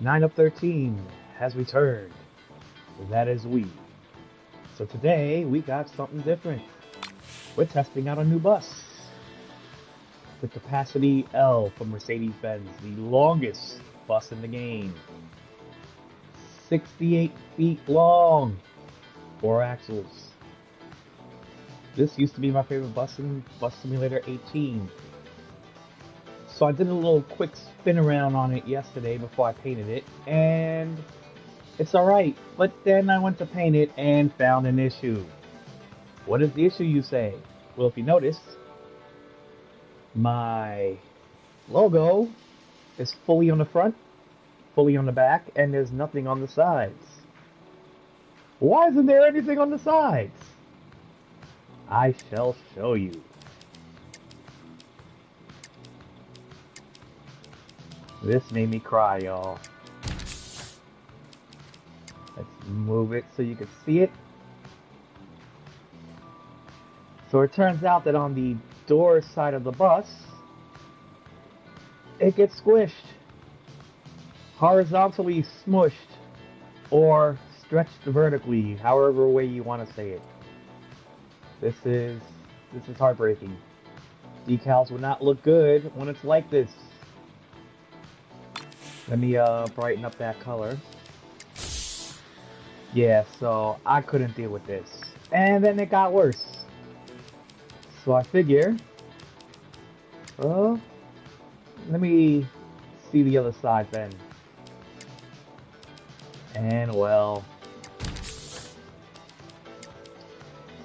9 of 13 has returned. That is we. So today we got something different. We're testing out a new bus. The CapaCity L from Mercedes-Benz, the longest bus in the game. 68 feet long, 4 axles. This used to be my favorite bus in Bus Simulator 18. So I did a little quick spin around on it yesterday before I painted it, and it's alright. But then I went to paint it and found an issue. What is the issue, you say? Well, if you notice, my logo is fully on the front, fully on the back, and there's nothing on the sides. Why isn't there anything on the sides? I shall show you. This made me cry, y'all. Let's move it so you can see it. So it turns out that on the door side of the bus, it gets squished, horizontally smushed, or stretched vertically, however way you want to say it. This is heartbreaking. Decals will not look good when it's like this. Let me brighten up that color. Yeah, so I couldn't deal with this. And then it got worse. So I figure, let me see the other side then. And well,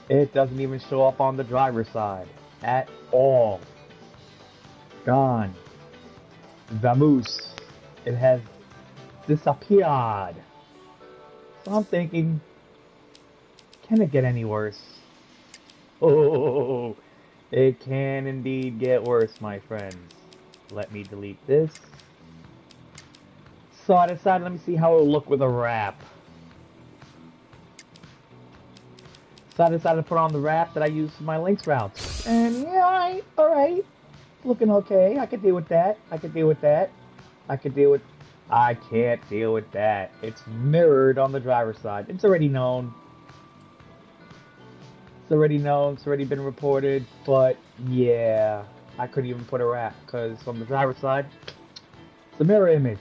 it doesn't even show up on the driver's side at all. Gone. Vamoose. It has disappeared. So I'm thinking, can it get any worse? Oh, it can indeed get worse, my friends. Let me delete this. So I decided, let me see how it will look with a wrap. So I decided to put on the wrap that I use for my links routes. And yeah, alright. Looking okay. I could deal with that. I can't deal with that. It's mirrored on the driver's side. It's already known. It's already been reported. But yeah, I couldn't even put a wrap because on the driver's side, it's a mirror image.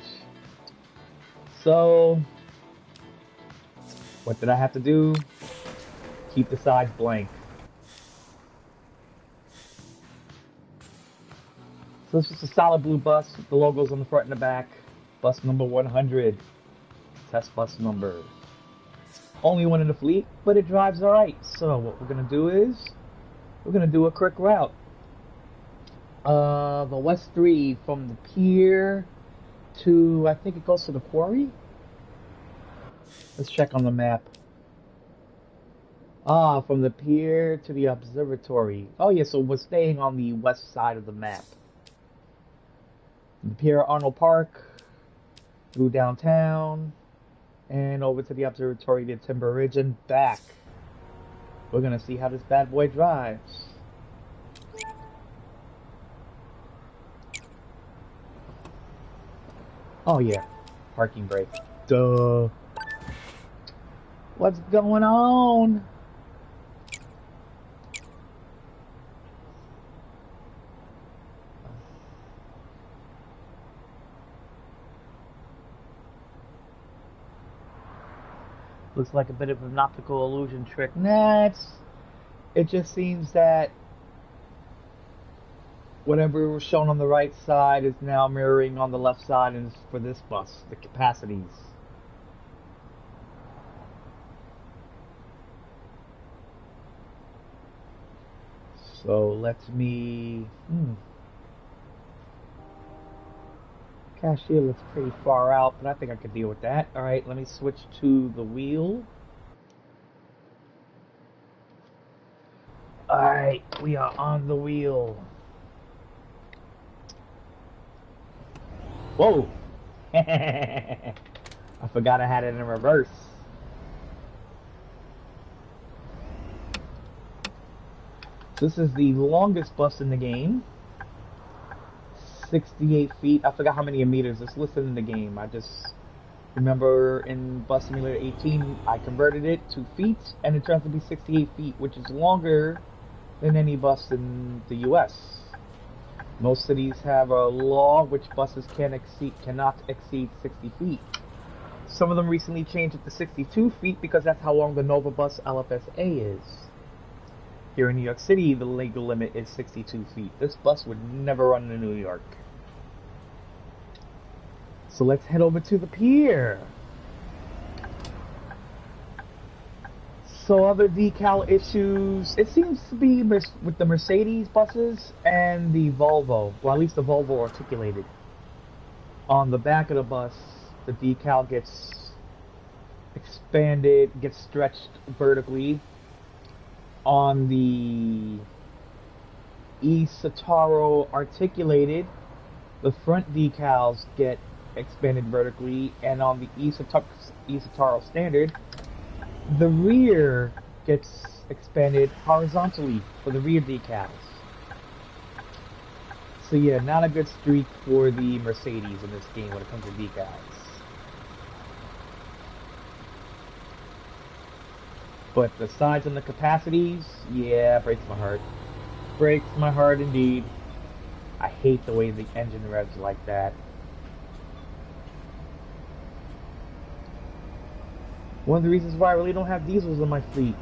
So what did I have to do? Keep the sides blank. So it's just a solid blue bus with the logos on the front and the back. Bus number 100. Test bus number. Only one in the fleet, but it drives alright. So what we're going to do is, we're going to do a quick route. The West 3 from the pier to, I think it goes to the quarry? Let's check on the map. From the pier to the observatory. Oh yeah, so we're staying on the west side of the map. The pier at Arnold Park, through downtown, and over to the observatory to Timber Ridge and back. We're gonna see how this bad boy drives. Oh yeah, parking brake. Duh. What's going on? Looks like a bit of an optical illusion trick. Nah, it just seems that whatever was shown on the right side is now mirroring on the left side, and it's for this bus, the capacities. So let me... Cashier looks pretty far out, but I think I could deal with that. Alright, let me switch to the wheel. Alright, we are on the wheel. Whoa! I forgot I had it in reverse. This is the longest bus in the game. 68 feet. I forgot how many meters. It's listed in the game. I just Remember in Bus Simulator 18, I converted it to feet, and it turns to be 68 feet, which is longer than any bus in the US. Most cities have a law which buses cannot exceed 60 feet. Some of them recently changed it to 62 feet because that's how long the Nova Bus LFSA is. Here in New York City, the legal limit is 62 feet. This bus would never run in New York. So let's head over to the pier. So other decal issues, it seems to be with the Mercedes buses and the Volvo. Well, at least the Volvo articulated. On the back of the bus, the decal gets expanded, gets stretched vertically. On the IXofXII articulated, the front decals get expanded vertically, and on the IXofXII standard, the rear gets expanded horizontally for the rear decals. So yeah, not a good streak for the Mercedes in this game when it comes to decals. But the size and the capacities, yeah, breaks my heart. Breaks my heart indeed. I hate the way the engine revs like that. One of the reasons why I really don't have diesels in my fleet.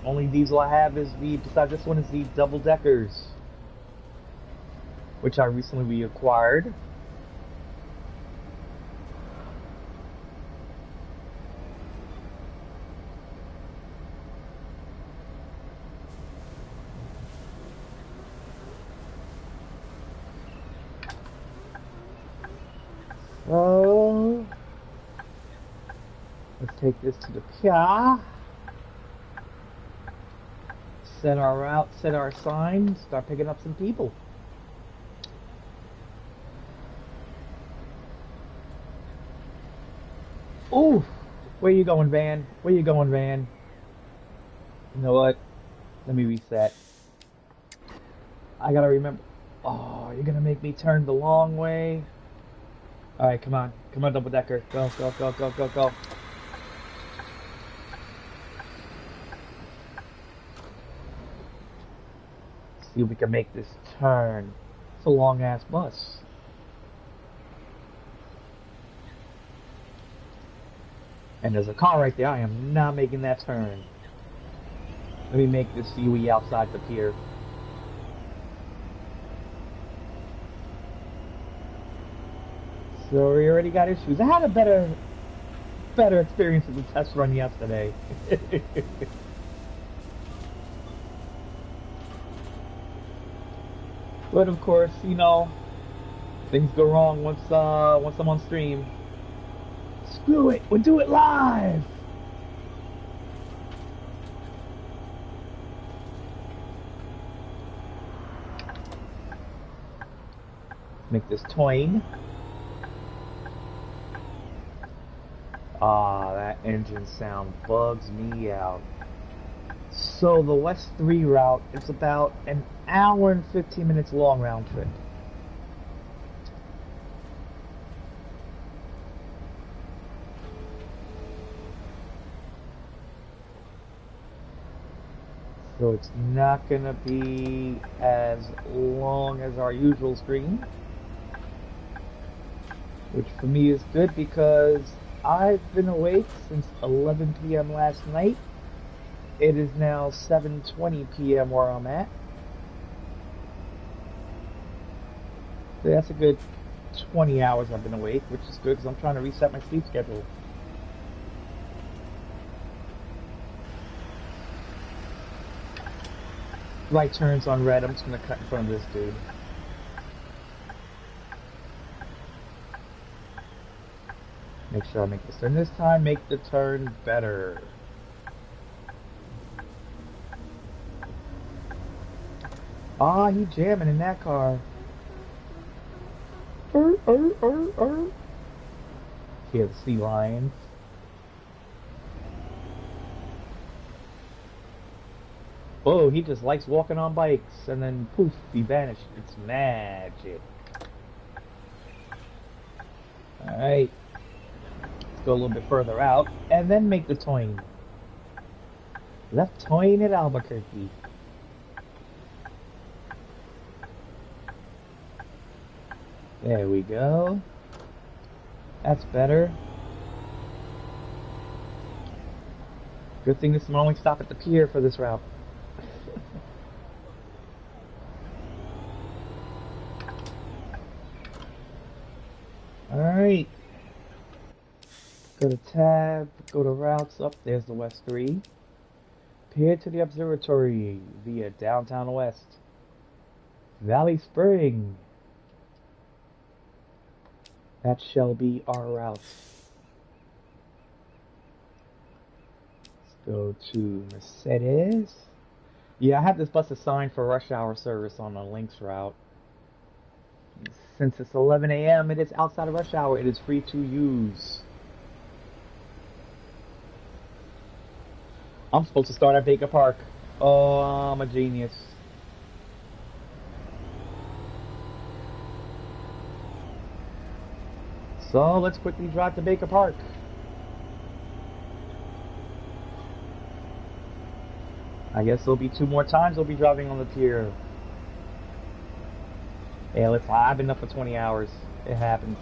Only diesel I have is besides this one, is the double deckers, which I recently reacquired. So let's take this to the pier. Set our route, set our sign, start picking up some people. Ooh, where you going, van? Where you going, van? You know what? Let me reset. I gotta remember. Oh, you're gonna make me turn the long way. Alright, come on. Come on, double decker. Go, go, go, go, go, go. See if we can make this turn. It's a long ass bus. And there's a car right there. I am not making that turn. Let me make this UE outside the pier. So we already got issues. I had a better experience with the test run yesterday. But of course, you know, things go wrong once I'm on stream. Screw it, we'll do it live. Make this twain. Ah, that engine sound bugs me out. So the West 3 route is about an hour and 15 minutes long round trip. So it's not gonna be as long as our usual stream, which for me is good because I've been awake since 11 p.m. last night. It is now 7:20 p.m. where I'm at. So that's a good 20 hours I've been awake, which is good because I'm trying to reset my sleep schedule. Right turns on red. I'm just going to cut in front of this dude. Make sure I make this turn this time. Make the turn better. Ah, he jamming in that car. Hear the sea lions. Oh, he just likes walking on bikes, and then poof, he vanished. It's magic. Alright. go a little bit further out, and then make the turn. Left turn at Albuquerque. There we go. That's better. Good thing this will only stop at the pier for this route. Alright. Go to tab, go to routes up, there's the West 3. Pier to the observatory via downtown West. Valley Spring. That shall be our route. Let's go to Mercedes. Yeah, I have this bus assigned for rush hour service on the Lynx route. Since it's 11 a.m., it is outside of rush hour. It is free to use. I'm supposed to start at Baker Park. Oh, I'm a genius. So let's quickly drive to Baker Park. I guess there'll be 2 more times we'll be driving on the pier. Yeah, listen, I've been up for 20 hours. It happens.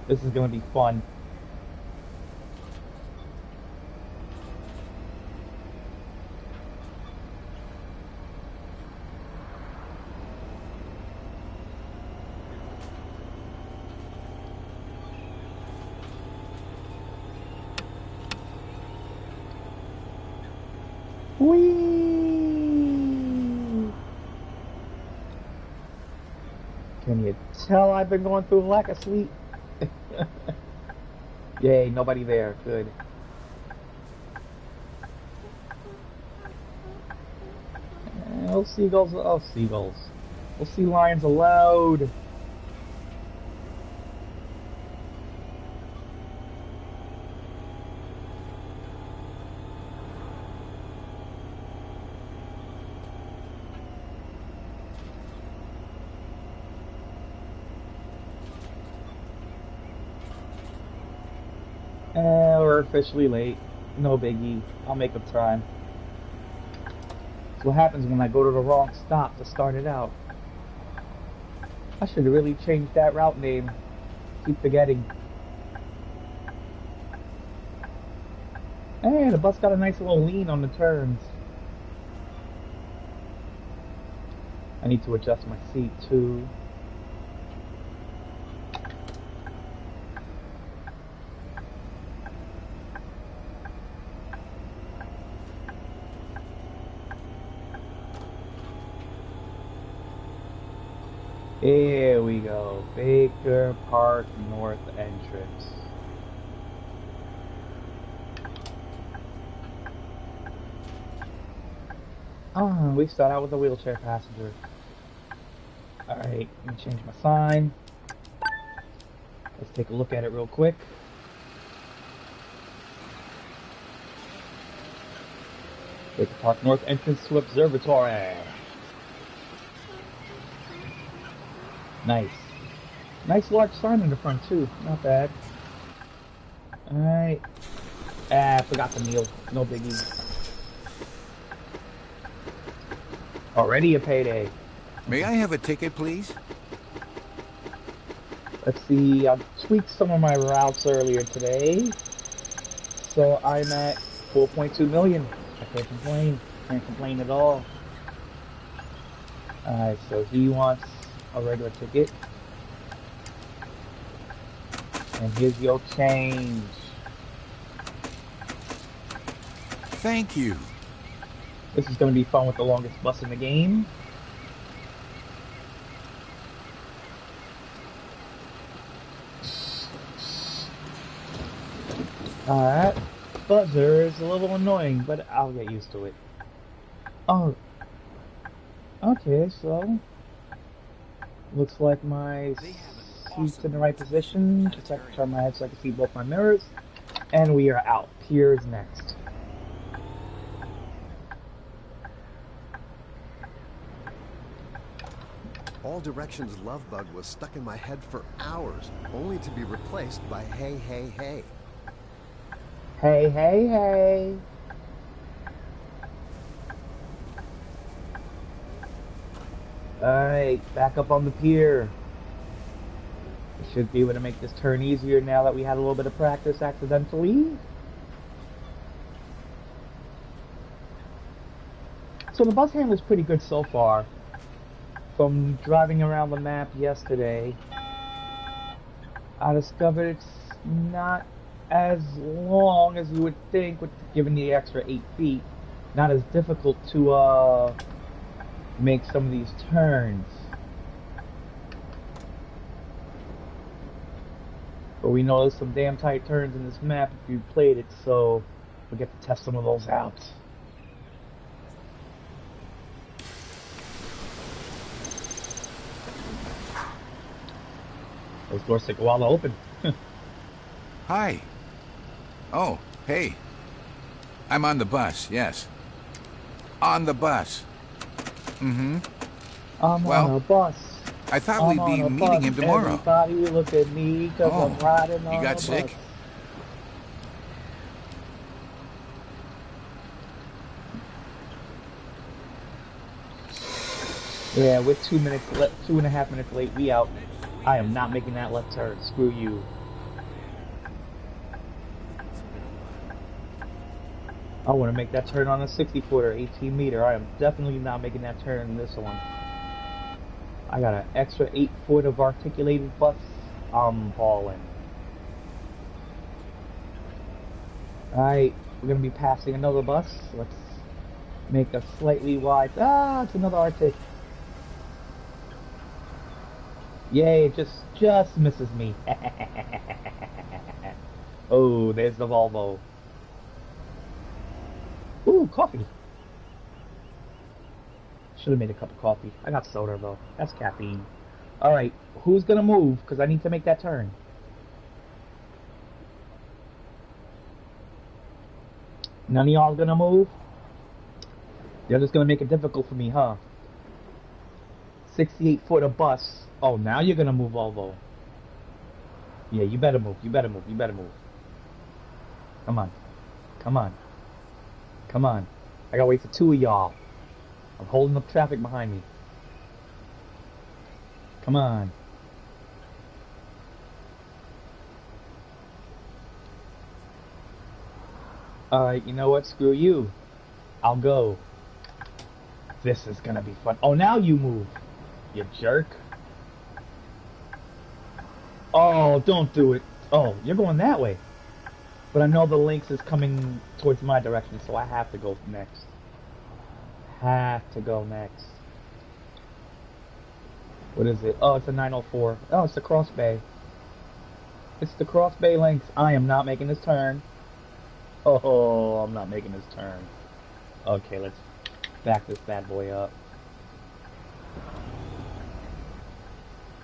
This is going to be fun. Whee! Can you tell I've been going through a lack of sleep? Yay, nobody there. Good. Oh, seagulls. Oh, seagulls. We'll see lions allowed. We're officially late. No biggie. I'll make up time. That's what happens when I go to the wrong stop to start it out. I should have really changed that route name. Keep forgetting. Hey, the bus got a nice little lean on the turns. I need to adjust my seat too. Here we go. Baker Park North entrance. We start out with a wheelchair passenger. Alright, let me change my sign. Let's take a look at it real quick. Baker Park North entrance to observatory. Nice. Nice large sign in the front too. Not bad. Alright. I forgot the meal. No biggie. Already a payday. May I have a ticket, please? Let's see. I tweaked some of my routes earlier today. So I'm at 4.2 million. I can't complain. Can't complain at all. Alright, so he wants a regular ticket. And here's your change. Thank you. This is going to be fun with the longest bus in the game. Alright. Buzzer is a little annoying, but I'll get used to it. Oh. Okay, so looks like my seat's in the right position. Just have to turn my head so I can see both my mirrors. And we are out. Piers next. All Directions Love Bug was stuck in my head for hours, only to be replaced by Hey Hey Hey. Hey, hey, hey. Alright, back up on the pier. We should be able to make this turn easier now that we had a little bit of practice accidentally. So the bus handle is pretty good so far. From driving around the map yesterday, I discovered it's not as long as you would think, with given the extra 8 feet. Not as difficult to make some of these turns. But we know there's some damn tight turns in this map if you played it, so we'll get to test some of those out. Those doors take a while to open. Hi. Oh, hey. I'm on the bus, yes. On the bus. Mm-hmm. I'm on a bus. I thought we'd be meeting him tomorrow. Everybody look at me, cause I'm riding on you got a sick? bus. Yeah, we're 2.5 minutes late. We out. I am not making that left turn. Screw you. I want to make that turn on a 60-footer, 18 meter. I am definitely not making that turn in this one. I got an extra 8 foot of articulated bus. I'm hauling. Alright, we're going to be passing another bus. Let's make a slightly wide... Ah, it's another Arctic. Yay, it just misses me. Oh, there's the Volvo. Ooh, coffee. Should have made a cup of coffee. I got soda though. That's caffeine. Alright, who's gonna move? Because I need to make that turn. None of y'all gonna move? They're just gonna make it difficult for me, huh? 68-footer bus. Oh, now you're gonna move, Volvo. Yeah, you better move. You better move. You better move. Come on. Come on. Come on. I gotta wait for 2 of y'all. I'm holding up traffic behind me. Come on. Alright, you know what? Screw you. I'll go. This is gonna be fun. Oh, now you move. You jerk. Oh, don't do it. Oh, you're going that way. But I know the Lynx is coming towards my direction, so I have to go next. Have to go next. What is it? Oh, it's a 904. Oh, it's the Cross Bay. It's the Cross Bay Lynx. I am not making this turn. Oh, I'm not making this turn. Okay, let's back this bad boy up.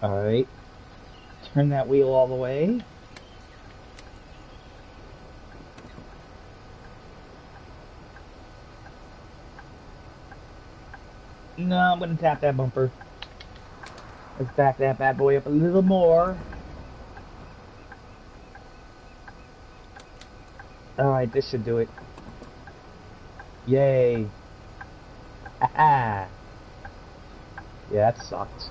Alright. Turn that wheel all the way. No, I'm gonna tap that bumper. Let's back that bad boy up a little more. Alright, this should do it. Yay. Haha. Yeah, that sucked.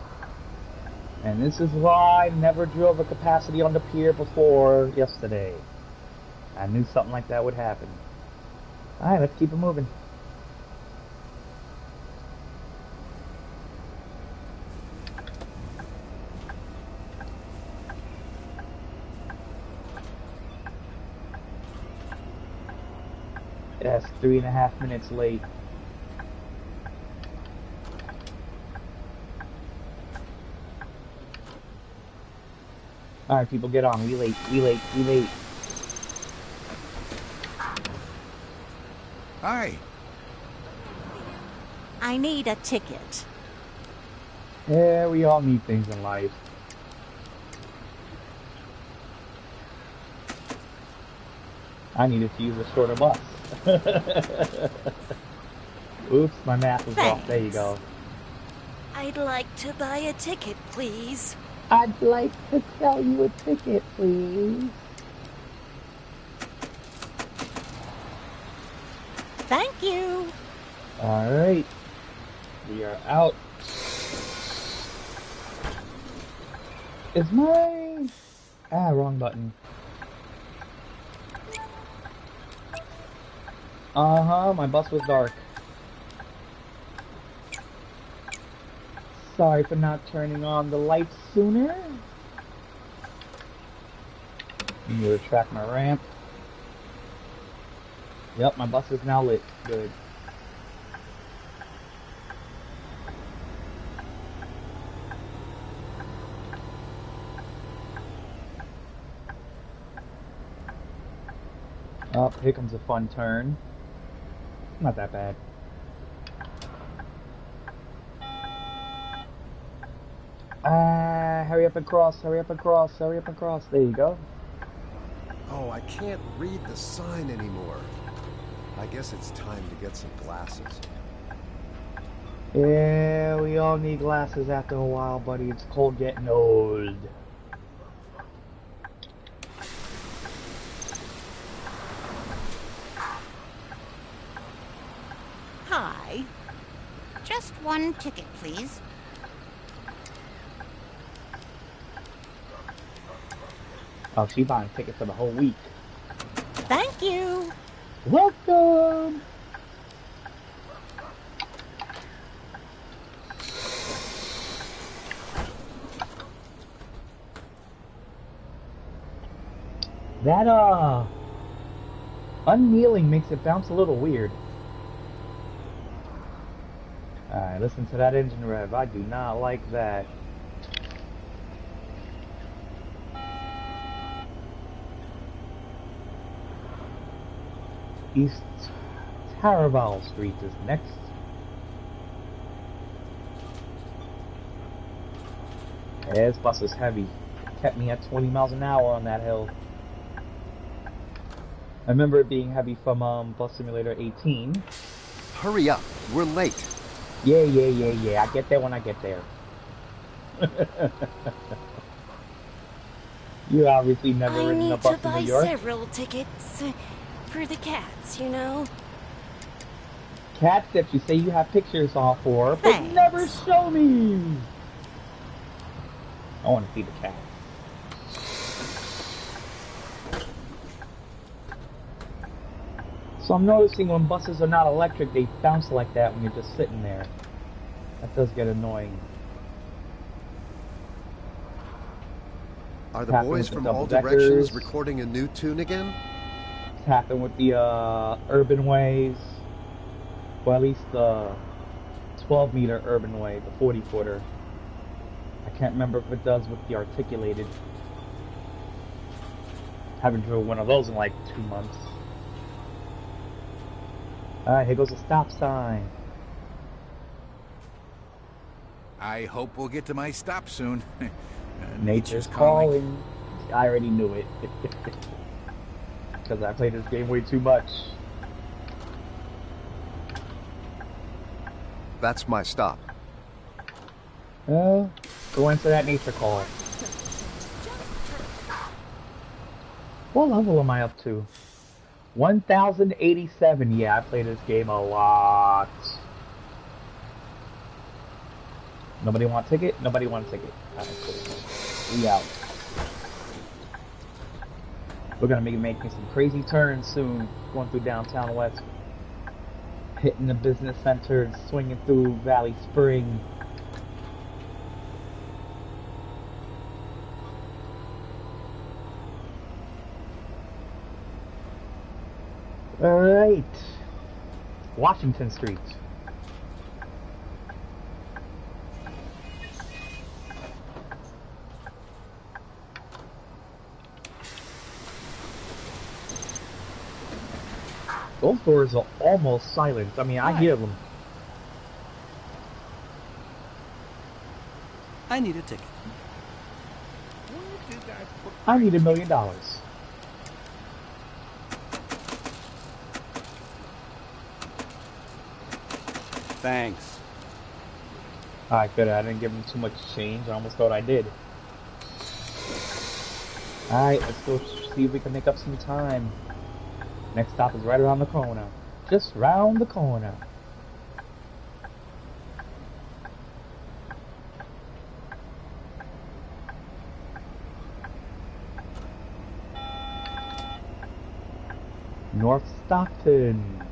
And this is why I never drove a CapaCity on the pier before yesterday. I knew something like that would happen. Alright, let's keep it moving. Yes, 3.5 minutes late. Alright, people, get on. We late. Hi. I need a ticket. Yeah, we all need things in life. I needed to use a shorter bus. Oops, my math was off. There you go. I'd like to buy a ticket, please. I'd like to sell you a ticket, please. Thank you. Alright. We are out. Is my... wrong button. My bus was dark. Sorry for not turning on the lights sooner. Need to retract my ramp. Yep, my bus is now lit. Good. Oh, here comes a fun turn. Not that bad. Hurry up and cross, hurry up and cross, hurry up and cross. There you go. Oh, I can't read the sign anymore. I guess it's time to get some glasses. Yeah, we all need glasses after a while, buddy. It's cold getting old. Hi. Just one ticket, please. Oh, she buying tickets for the whole week. Thank you. Welcome! That, unkneeling makes it bounce a little weird. Alright, listen to that engine rev. I do not like that. East Taraval Street is next. Yeah, this bus is heavy. It kept me at 20 miles an hour on that hill. I remember it being heavy from Bus Simulator 18. Hurry up, we're late. Yeah. I get there when I get there. You obviously never I ridden a need to bus in buy New York. several tickets for the cats, you know. Cats that you say you have pictures all for, but Thanks. never show me. I want to see the cats. So I'm noticing when buses are not electric, they bounce like that when you're just sitting there. That does get annoying. Are the Happened boys with the from All double-deckers. Directions recording a new tune again? It's happened with the urban ways. Well, at least the 12-meter urban way, the 40-footer. I can't remember if it does with the articulated. Haven't driven one of those in like 2 months. Alright, here goes a stop sign. I hope we'll get to my stop soon. Nature's calling. I already knew it. Because I played this game way too much. That's my stop. Go answer that nature call. What level am I up to? 1087. Yeah, I play this game a lot. Nobody want a ticket? Nobody want a ticket. Alright, cool. We out. We're gonna be making some crazy turns soon, going through downtown West. Hitting the business center, swinging through Valley Spring. Alright. Washington Street. Those doors are almost silent. I mean, I hear them. I need a ticket. I need $1 million. Thanks. Alright, good. I didn't give him too much change. I almost thought I did. Alright, let's go see if we can make up some time. Next stop is right around the corner. Just round the corner. North Stockton.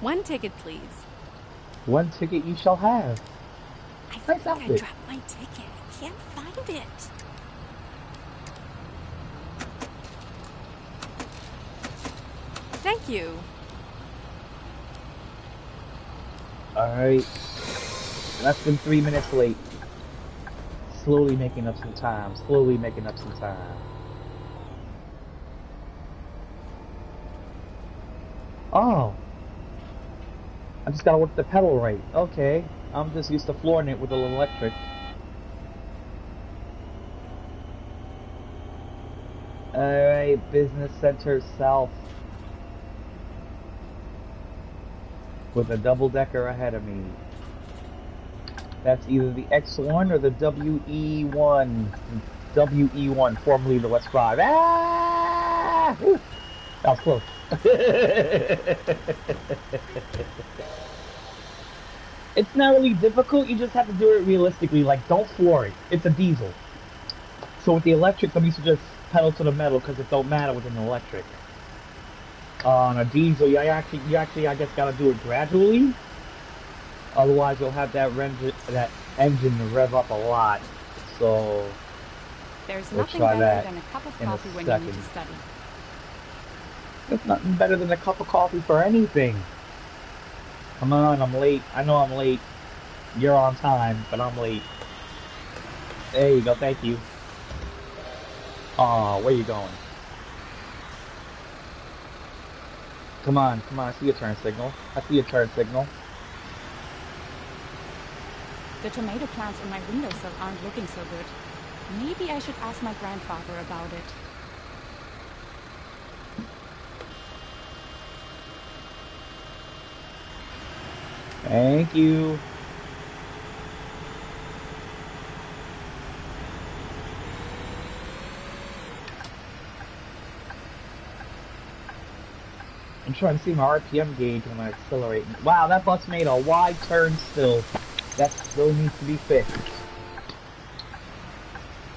One ticket, please. One ticket you shall have. I Nice think I outfit. dropped my ticket. I can't find it. Thank you. Alright. Less than 3 minutes late. Slowly making up some time. Slowly making up some time. Oh. I just gotta work the pedal right. Okay. I'm just used to flooring it with a little electric. Alright, Business Center South. With a double-decker ahead of me. That's either the X1 or the WE1. WE1, formerly the West 5. Ah! Woo! That was close. It's not really difficult, you just have to do it realistically. Like, don't floor it. It's a diesel. So with the electric, I'm used to just pedal to the metal because it don't matter with an electric. On a diesel, you actually, I guess, gotta do it gradually. Otherwise, you'll have that engine rev up a lot. So There's we'll nothing try better that than a cup of in a coffee when you need to second. study. There's nothing better than a cup of coffee for anything. Come on, I'm late. I know I'm late. You're on time, but I'm late. There you go, thank you. Aw, where you going? Come on, I see a turn signal. I see a turn signal. The tomato plants on my windowsill aren't looking so good. Maybe I should ask my grandfather about it. Thank you. I'm trying to see my RPM gauge when I accelerate. Wow, that bus made a wide turn still. That still needs to be fixed.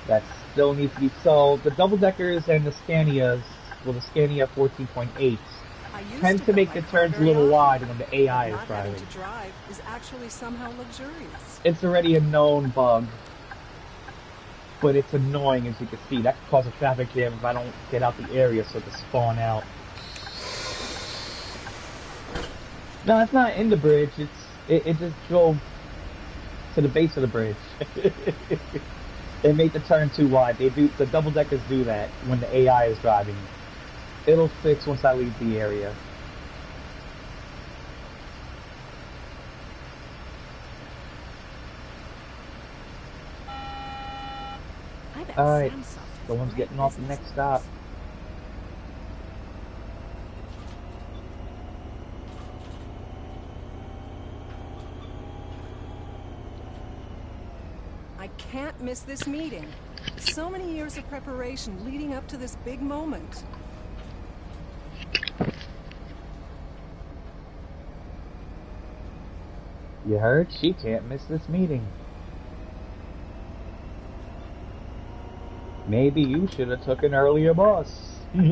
That still needs to be... So, the double-deckers and the Scanias, well, the Scania 14.8s, tend to make the turns a little wide when the AI is driving. To drive is actually somehow luxurious. It's already a known bug. But it's annoying, as you can see. That could cause a traffic jam if I don't get out the area so it can spawn out. No, it's not in the bridge. It just drove to the base of the bridge. They made the turn too wide. The double deckers do that when the AI is driving. It'll fix once I leave the area. Alright, the one's getting off the next stop. I can't miss this meeting. So many years of preparation leading up to this big moment. You heard? She can't miss this meeting. Maybe you should have took an earlier bus. You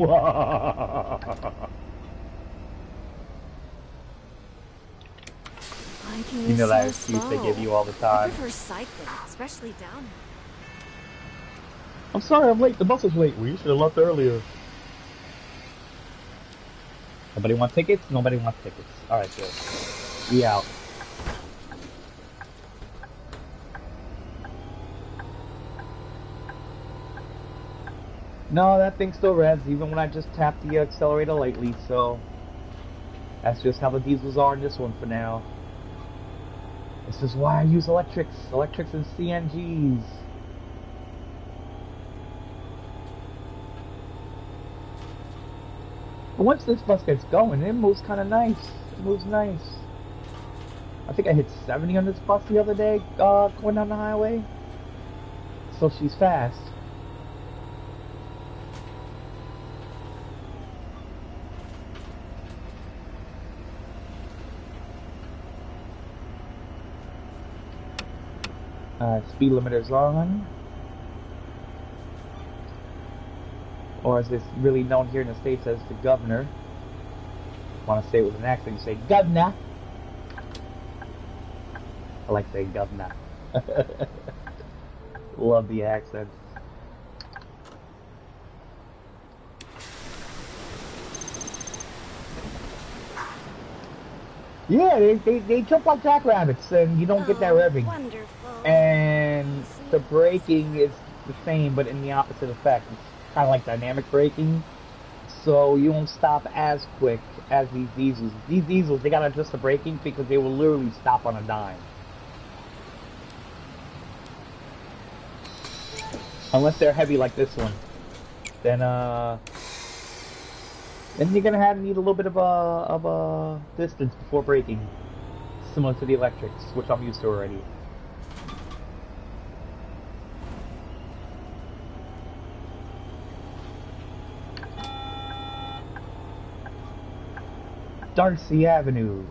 know that excuse they give you all the I time. prefer cycling, especially down. I'm sorry I'm late, the bus is late. Well, you should have left earlier. Nobody wants tickets? Nobody wants tickets. Alright, good. We out. No, that thing still revs even when I just tap the accelerator lightly, so that's just how the diesels are in this one for now. This is why I use electrics and CNGs. But once this bus gets going, it moves kind of nice. It moves nice. I think I hit 70 on this bus the other day, going down the highway. So she's fast. Speed limiter's on. Or as it's really known here in the States as the governor. Want to say it with an accent, you say governor. I like saying governor. Love the accent. Yeah, they jump like jackrabbits, and you don't get that revving. Wonderful. And the braking is the same, but in the opposite effect. It's kind of like dynamic braking, so you won't stop as quick as these diesels. These diesels, they gotta adjust the braking because they will literally stop on a dime. Unless they're heavy like this one, then you're gonna need a little bit of a distance before braking, similar to the electrics, which I'm used to already. Darcy Avenue.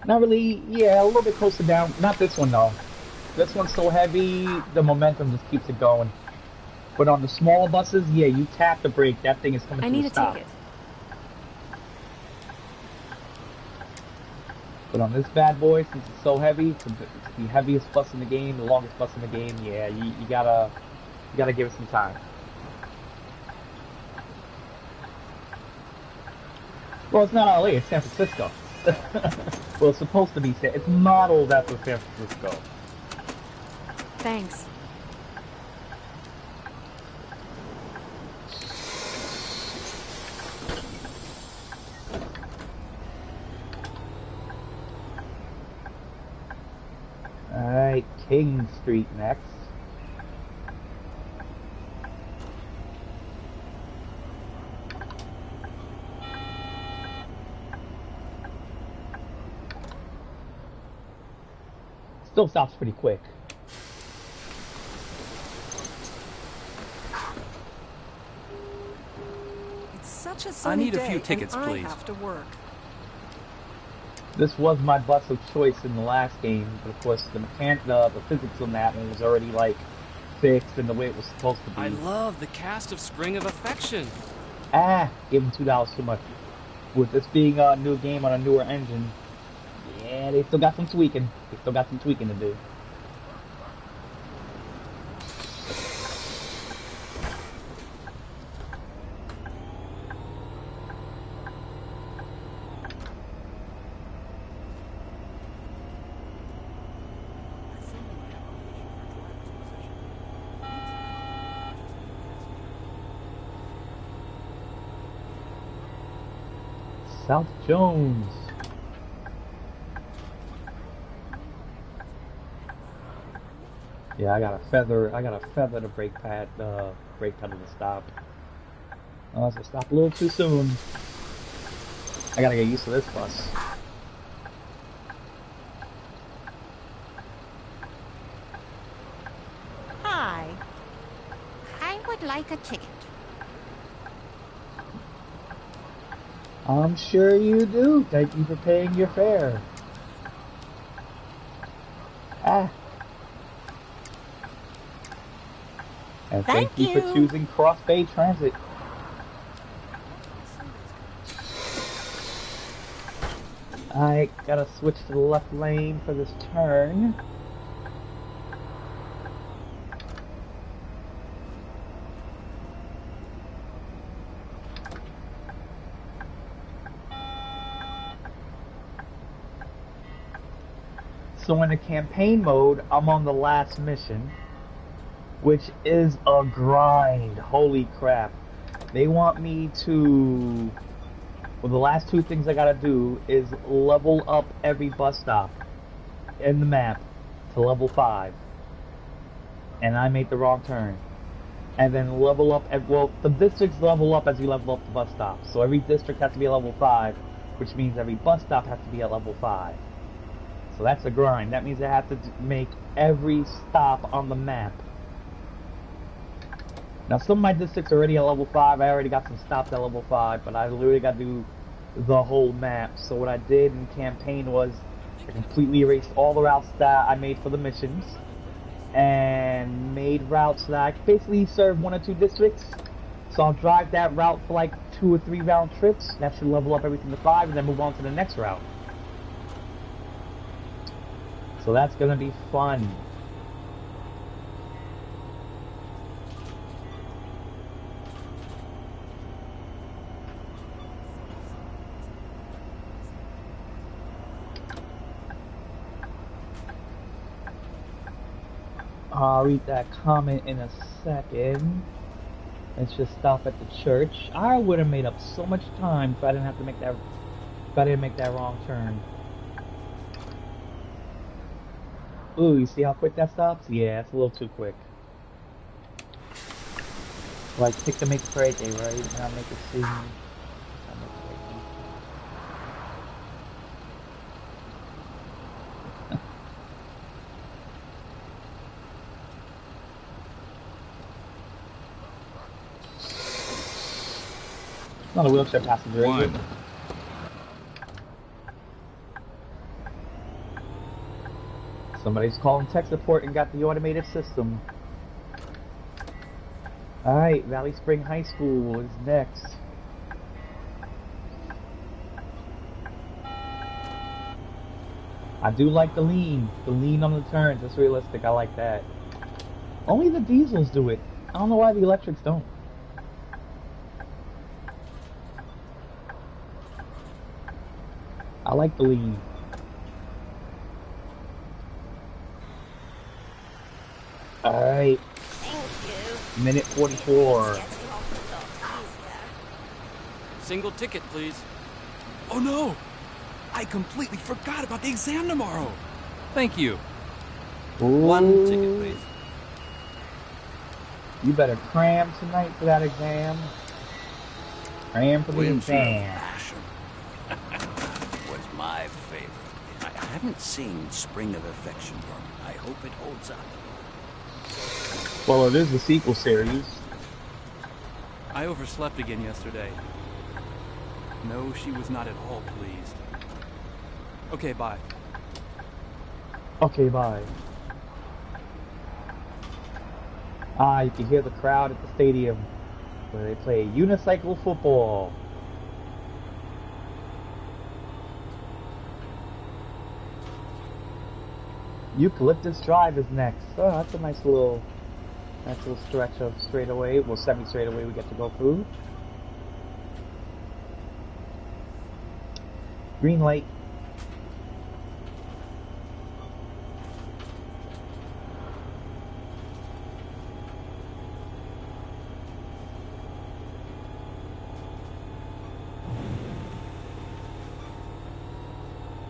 Not really, yeah, a little bit closer down. Not this one though. This one's so heavy, the momentum just keeps it going. But on the smaller buses, yeah, you tap the brake, that thing is coming to a stop. Ticket. But on this bad boy, since it's so heavy, it's the heaviest bus in the game, the longest bus in the game, yeah, you gotta give it some time. Well, it's not LA, it's San Francisco. Well, it's supposed to be. It's modeled after San Francisco. Thanks. Alright, King Street next. Still stops pretty quick. It's such a sunny need a day, few tickets, and please. I have to work. This was my bus of choice in the last game, but of course the physics on that one was already like fixed and the way it was supposed to be. I love the cast of Spring of Affection. Give them $2 too much. With this being a new game on a newer engine, yeah, they still got some tweaking. They still got some tweaking to do. South Jones. Yeah, I got a feather the brake pedal to stop. Unless I stop a little too soon. I gotta get used to this bus. Hi. I would like a ticket. I'm sure you do. Thank you for paying your fare. And thank you for choosing Cross Bay Transit. I gotta switch to the left lane for this turn. So in the campaign mode, I'm on the last mission, which is a grind. Holy crap. They want me to... Well, the last two things I gotta do is level up every bus stop in the map to level 5. And I made the wrong turn. and then level up. Well, the districts level up as you level up the bus stops. So every district has to be at level 5, which means every bus stop has to be at level 5. So that's a grind. That means I have to make every stop on the map. Now some of my districts are already at level 5. I already got some stops at level 5, but I literally got to do the whole map. So what I did in campaign was I completely erased all the routes that I made for the missions and made routes that I basically serve 1 or 2 districts. So I'll drive that route for like 2 or 3 round trips. That should level up everything to 5 and then move on to the next route. So that's gonna be fun. I'll read that comment in a second. Let's just stop at the church. I would have made up so much time if I didn't have to make that. If I didn't make that wrong turn. Ooh, you see how quick that stops? Yeah, it's a little too quick. Like pick to make a break, right? Now make it seem. Not a wheelchair passenger. One. Somebody's calling tech support and got the automated system. Alright, Valley Spring High School is next. I do like the lean on the turns. It's realistic. I like that. Only the diesels do it. I don't know why the electrics don't. I like the lean. Alright. Thank you. Minute 44. Getting off a lot easier. Single ticket, please. Oh no! I completely forgot about the exam tomorrow. Thank you. Ooh. One ticket, please. You better cram tonight for that exam. Cram for the exam. Was my favorite. I haven't seen Spring of Affection yet. I hope it holds up. Well, it is the sequel series. I overslept again yesterday. No, she was not at all pleased. Okay, bye. Okay, bye. You can hear the crowd at the stadium where they play unicycle football. Eucalyptus Drive is next. Oh, that's a nice little stretch of straightaway. Well, semi-straightaway we get to go through. Green light.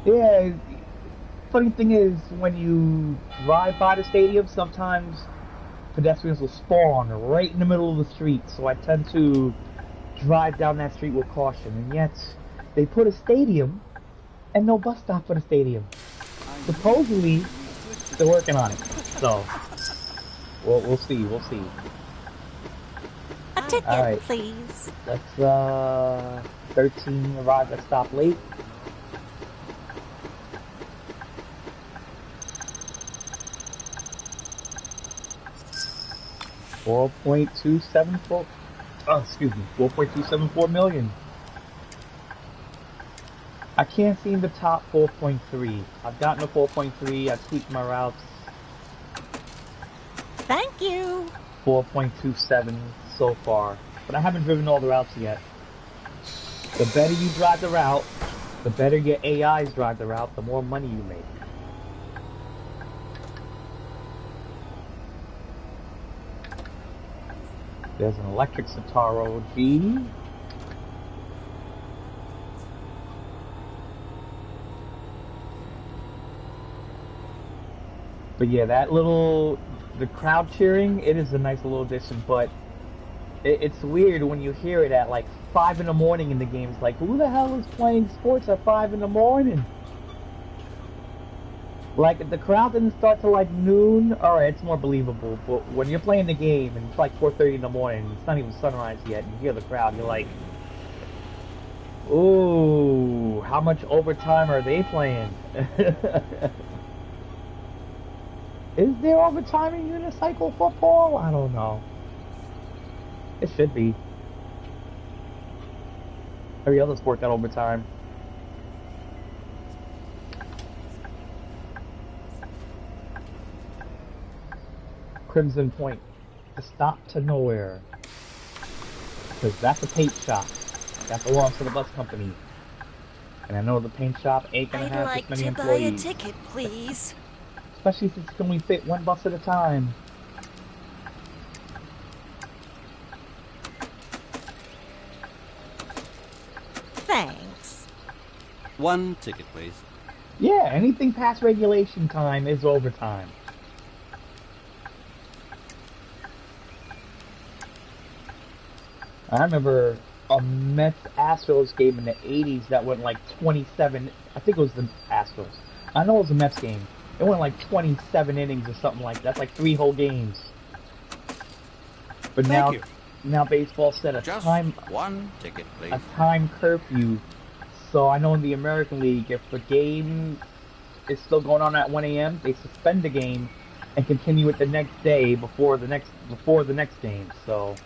Yeah, funny thing is, when you drive by the stadium, sometimes pedestrians will spawn right in the middle of the street, so I tend to drive down that street with caution, and yet they put a stadium and no bus stop for the stadium. Supposedly, they're working on it, so we'll see. A ticket, Alright. please. Let's 13 arrived at stop late. $4.274 million. I can't seem to top 4.3. I've gotten to 4.3, I've tweaked my routes. Thank you. 4.27 so far. But I haven't driven all the routes yet. The better you drive the route, the better your AIs drive the route, the more money you make. There's an electric Centauro G. But yeah, the crowd cheering, it is a nice little addition, but it's weird when you hear it at like 5 in the morning in the games. Like, who the hell is playing sports at 5 in the morning? Like, if the crowd didn't start till like noon, alright, it's more believable. But when you're playing the game and it's like 4:30 in the morning, it's not even sunrise yet, and you hear the crowd, you're like, ooh, how much overtime are they playing? Is there overtime in unicycle football? I don't know. It should be. Every other sport got overtime. Crimson Point. The stop to nowhere. Because that's a paint shop. That belongs to the bus company. And I know the paint shop ain't gonna have I'd this like many to employees. buy a ticket, please. Especially since it can only fit one bus at a time. Thanks. One ticket, please. Yeah, anything past regulation time is overtime. I remember a Mets-Astros game in the 80s that went like 27... I think it was the Astros. I know it was a Mets game. It went like 27 innings or something like that. That's like 3 whole games. But now baseball set a Just time... one ticket, please. A time curfew. So I know in the American League, if the game is still going on at 1 a.m., they suspend the game and continue it the next day before the next game. So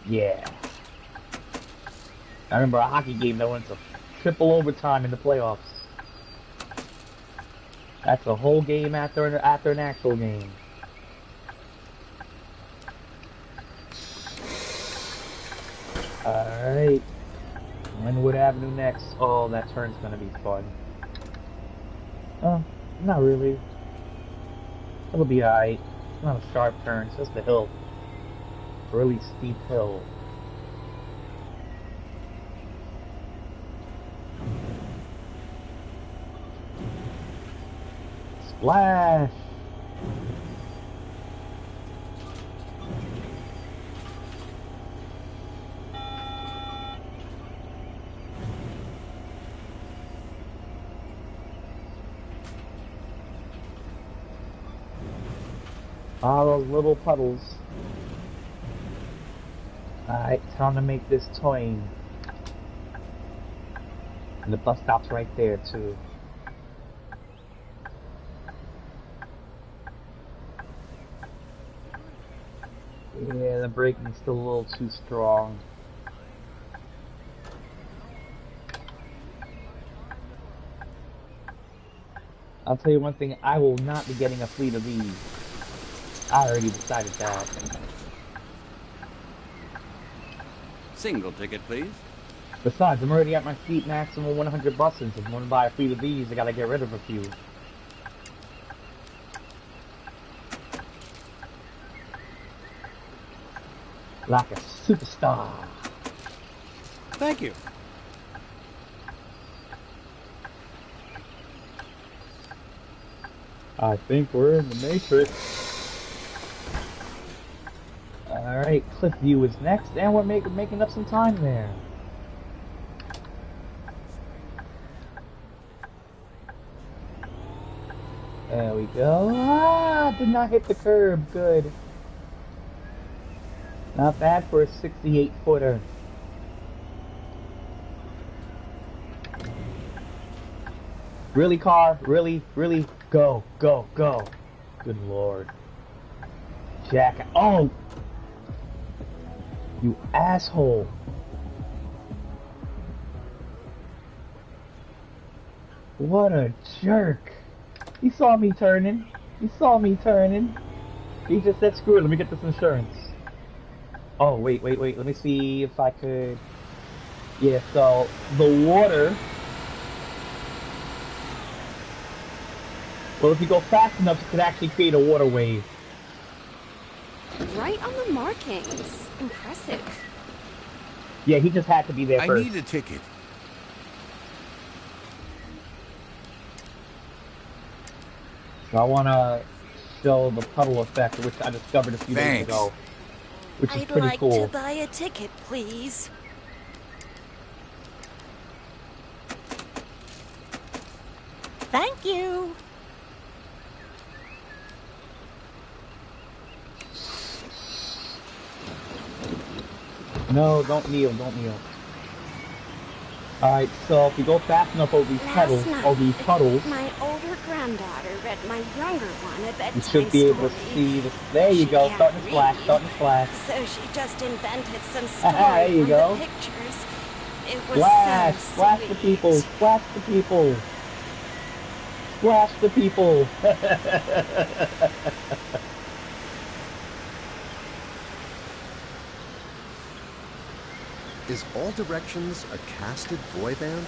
yeah, I remember a hockey game that went to triple overtime in the playoffs. That's a whole game after an actual game. All right. Linwood Avenue next. Oh, that turn's gonna be fun. Oh, not really. It'll be alright. It's not a sharp turn, it's just a hill. A really steep hill. Splash! All those little puddles. Alright, time to make this toin. And the bus stop's right there too. Yeah, the braking's still a little too strong. I'll tell you one thing, I will not be getting a fleet of these. I already decided that. Single ticket, please. Besides, I'm already at my fleet maximum 100 buses. If I want to buy a fleet of these, I gotta get rid of a few. Like a superstar. Thank you. I think we're in the Matrix. Alright, Cliffview is next, and we're making up some time there. There we go. Ah, did not hit the curb. Good. Not bad for a 68-footer. Really, car? Really? Really? Go, go, go. Good lord. Jack. Oh! You asshole. What a jerk. He saw me turning. He saw me turning. He just said, screw it, let me get this insurance. Oh, wait. Let me see if I could... Yeah, so the water... Well, if you go fast enough, it could actually create a water wave. Right on the markings. Impressive. Yeah, he just had to be there first. I need a ticket. So I want to show the puddle effect, which I discovered a few days ago, which is pretty cool. I'd like to buy a ticket, please. Thank you. No, don't kneel, don't kneel. Alright, so if you go fast enough over these puddles, My older granddaughter read my younger one a bedtime you should be able to see this. There you go, starting to splash, starting to splash. So she just invented some story there you from go. the pictures. It was Splash, so splash sweet. the people, splash the people. Splash the people. Is All Directions a casted boy band?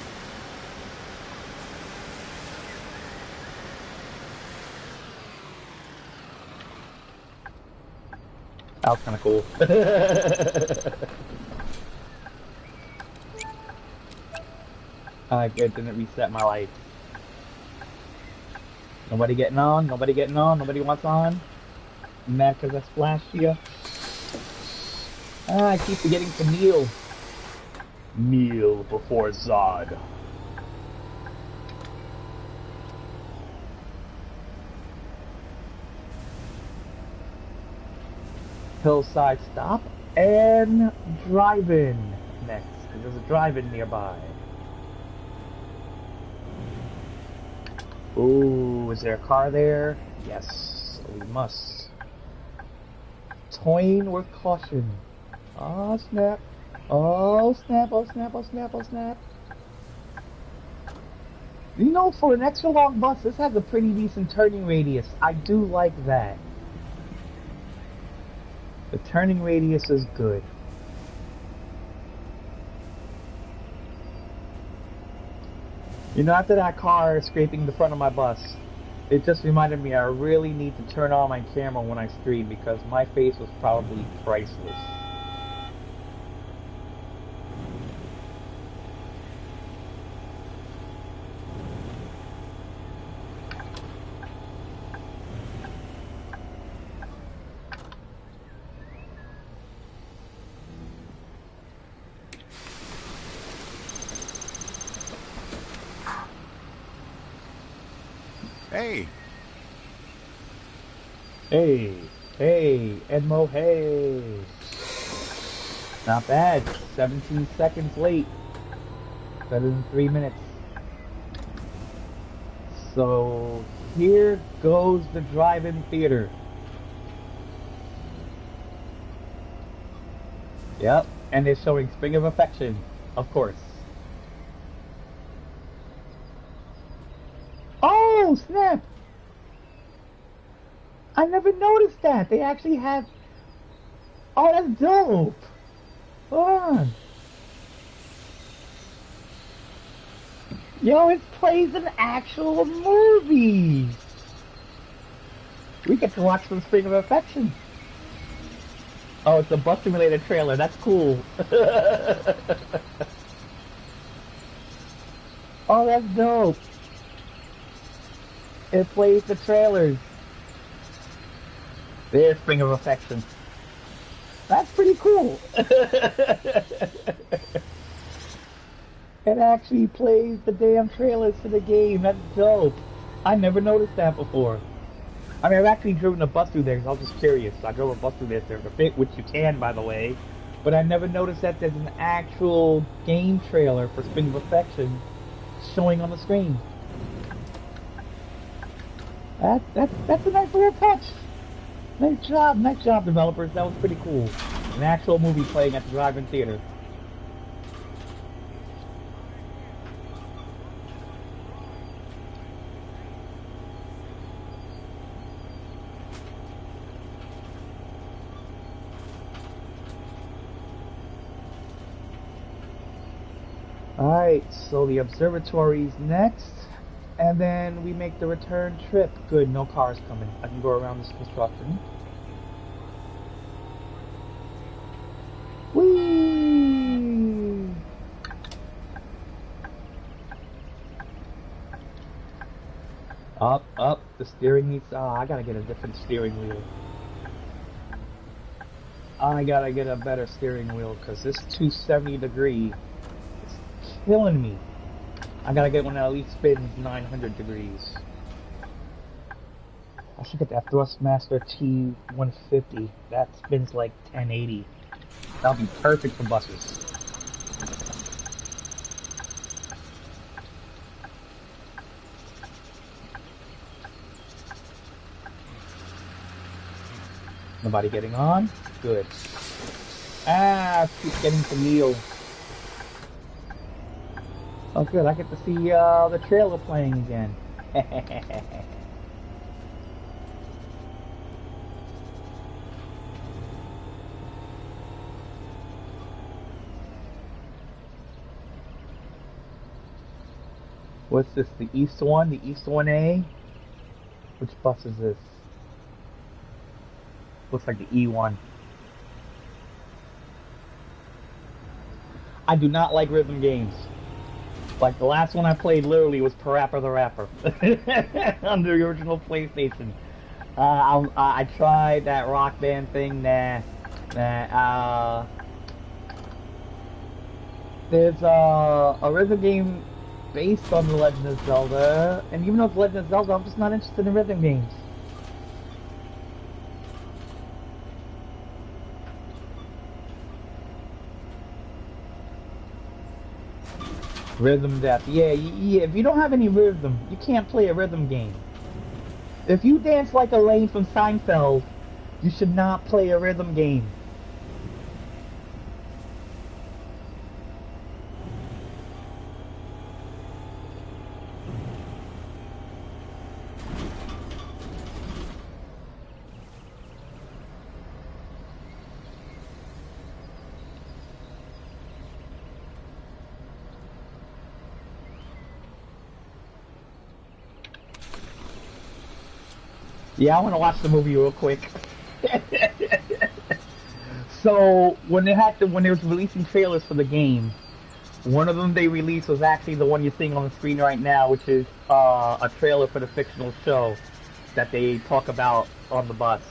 That was kind of cool. Alright, good, didn't reset my life. Nobody getting on, nobody getting on, nobody wants on. You mad because I splashed you? I keep forgetting to kneel. Kneel before Zod. Hillside stop and drive-in next, because there's a drive-in nearby. Ooh, is there a car there? Yes, we must. Toying with caution. Oh snap. Oh snap, oh snap, oh snap, oh snap. You know, for an extra long bus, this has a pretty decent turning radius. I do like that. The turning radius is good. You know, after that car scraping the front of my bus, it just reminded me I really need to turn on my camera when I stream because my face was probably priceless. Hey. Hey, hey, Edmo, hey. Not bad. 17 seconds late. Better than 3 minutes. So, here goes the drive-in theater. Yep, and it's showing Spring of Affection, of course. Oh, snap! I never noticed that. They actually have... Oh, that's dope! Hold on. Yo, it plays an actual movie! We get to watch some Spring of Affection. Oh, it's a Bus Simulator trailer. That's cool. Oh, that's dope. It plays the trailers. There's Spring of Affection. That's pretty cool. It actually plays the damn trailers to the game. That's dope. I never noticed that before. I mean, I've actually driven a bus through there because I was just curious. I drove a bus through there for a bit, which you can, by the way. But I never noticed that there's an actual game trailer for Spring of Affection showing on the screen. That's a nice little touch. Nice job, developers. That was pretty cool. An actual movie playing at the drive-in theater. Alright, so the observatory's next, and then we make the return trip. Good, no cars coming. I can go around this construction. Whee! Up, up. The steering needs... Oh, I gotta get a different steering wheel. I gotta get a better steering wheel, because this 270 degree is killing me. I gotta get one that at least spins 900 degrees. I should get that Thrustmaster T150. That spins like 1080. That'll be perfect for buses. Nobody getting on? Good. Ah, keep getting to Neil. Oh good, I get to see the trailer playing again. What's this, the East one? The East 1A? Which bus is this? Looks like the E1. I do not like rhythm games. Like the last one I played literally was Parappa the Rapper on the original PlayStation. I tried that Rock Band thing. There's a rhythm game based on The Legend of Zelda, and even though it's Legend of Zelda, I'm just not interested in rhythm games. Rhythm death. Yeah, if you don't have any rhythm, you can't play a rhythm game. If you dance like Elaine from Seinfeld, you should not play a rhythm game. Yeah, I want to watch the movie real quick. So when they was releasing trailers for the game, one of them they released was actually the one you're seeing on the screen right now, which is a trailer for the fictional show that they talk about on the bus.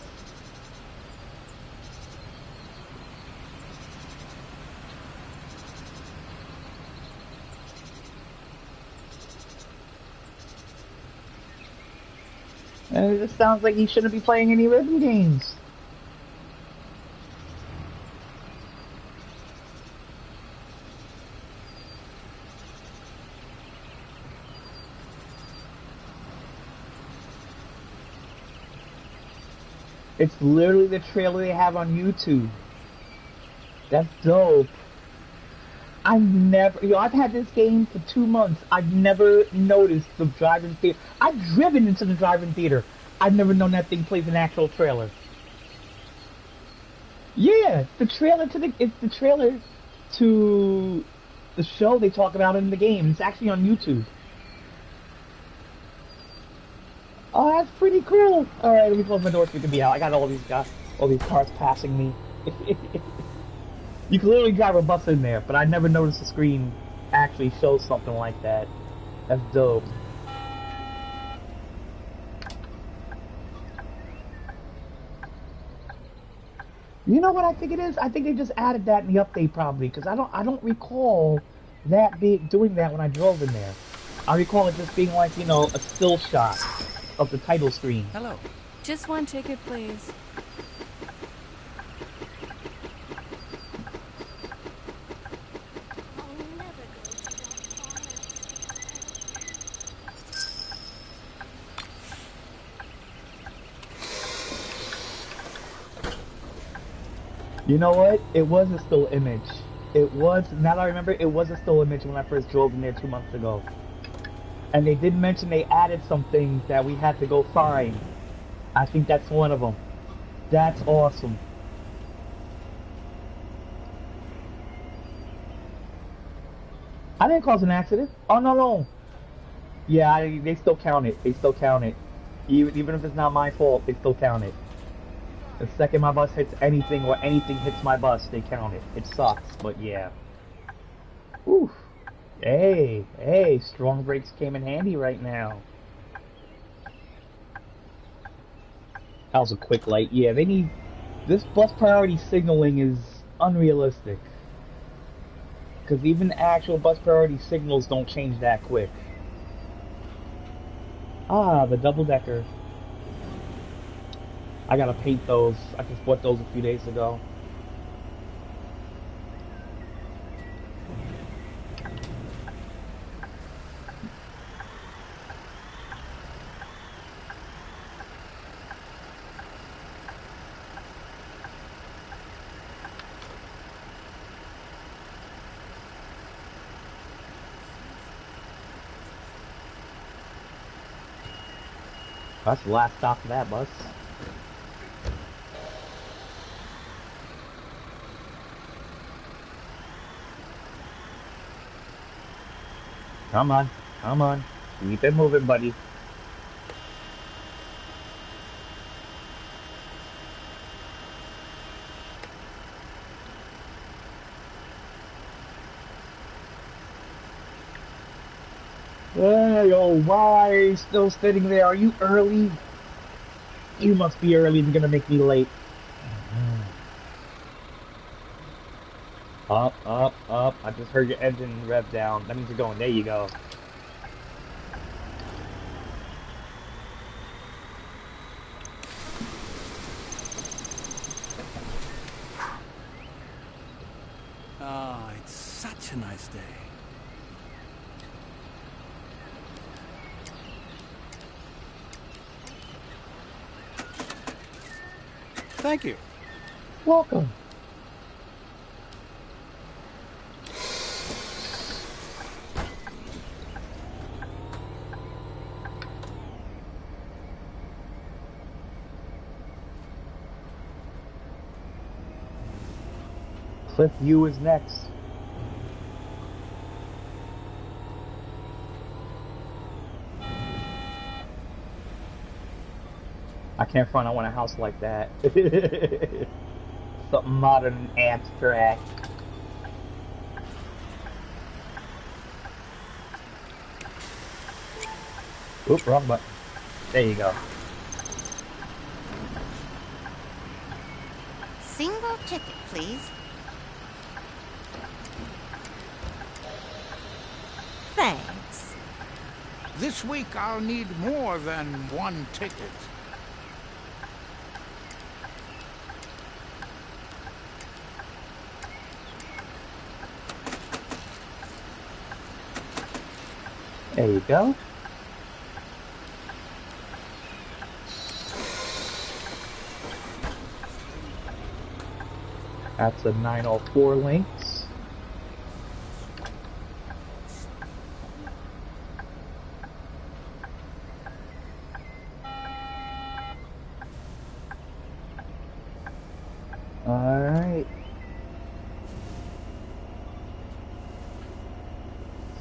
And it just sounds like he shouldn't be playing any rhythm games. It's literally the trailer they have on YouTube. That's dope. I've had this game for 2 months. I've never noticed the drive-in theater. I've driven into the drive-in theater. I've never known that thing plays an actual trailer. Yeah, it's the trailer to the show they talk about in the game. It's actually on YouTube. Oh, that's pretty cool. All right, let me close my door so we can be out. I got all these cars passing me. You can literally drive a bus in there, but I never noticed the screen actually shows something like that. That's dope. You know what I think it is? I think they just added that in the update probably, because I don't recall that doing that when I drove in there. I recall it just being like, you know, a still shot of the title screen. Hello. Just one ticket, please. You know what? It was a still image. It was, now that I remember, it was a still image when I first drove in there 2 months ago. And they did mention they added some things that we had to go find. I think that's one of them. That's awesome. I didn't cause an accident. Oh, no. Yeah, they still count it. They still count it. Even if it's not my fault, they still count it. The second my bus hits anything or anything hits my bus, they count it. It sucks, but yeah. Oof. Hey, strong brakes came in handy right now. That was a quick light. Yeah, they need... This bus priority signaling is unrealistic. Because even actual bus priority signals don't change that quick. Ah, the double-decker. I gotta paint those. I just bought those a few days ago. That's the last stop of that bus. Come on, come on. Keep it moving, buddy. Hey, oh, why are you still sitting there? Are you early? You must be early. You're gonna make me late. Up, up, up. I just heard your engine rev down. That means you're going. There you go. Ah, it's such a nice day. Thank you. Welcome. Cliffview is next. I can't front. I want a house like that. Something modern and abstract. Oop, wrong button. There you go. Single ticket, please. Thanks. This week I'll need more than one ticket. There you go. That's a 904 links. Alright.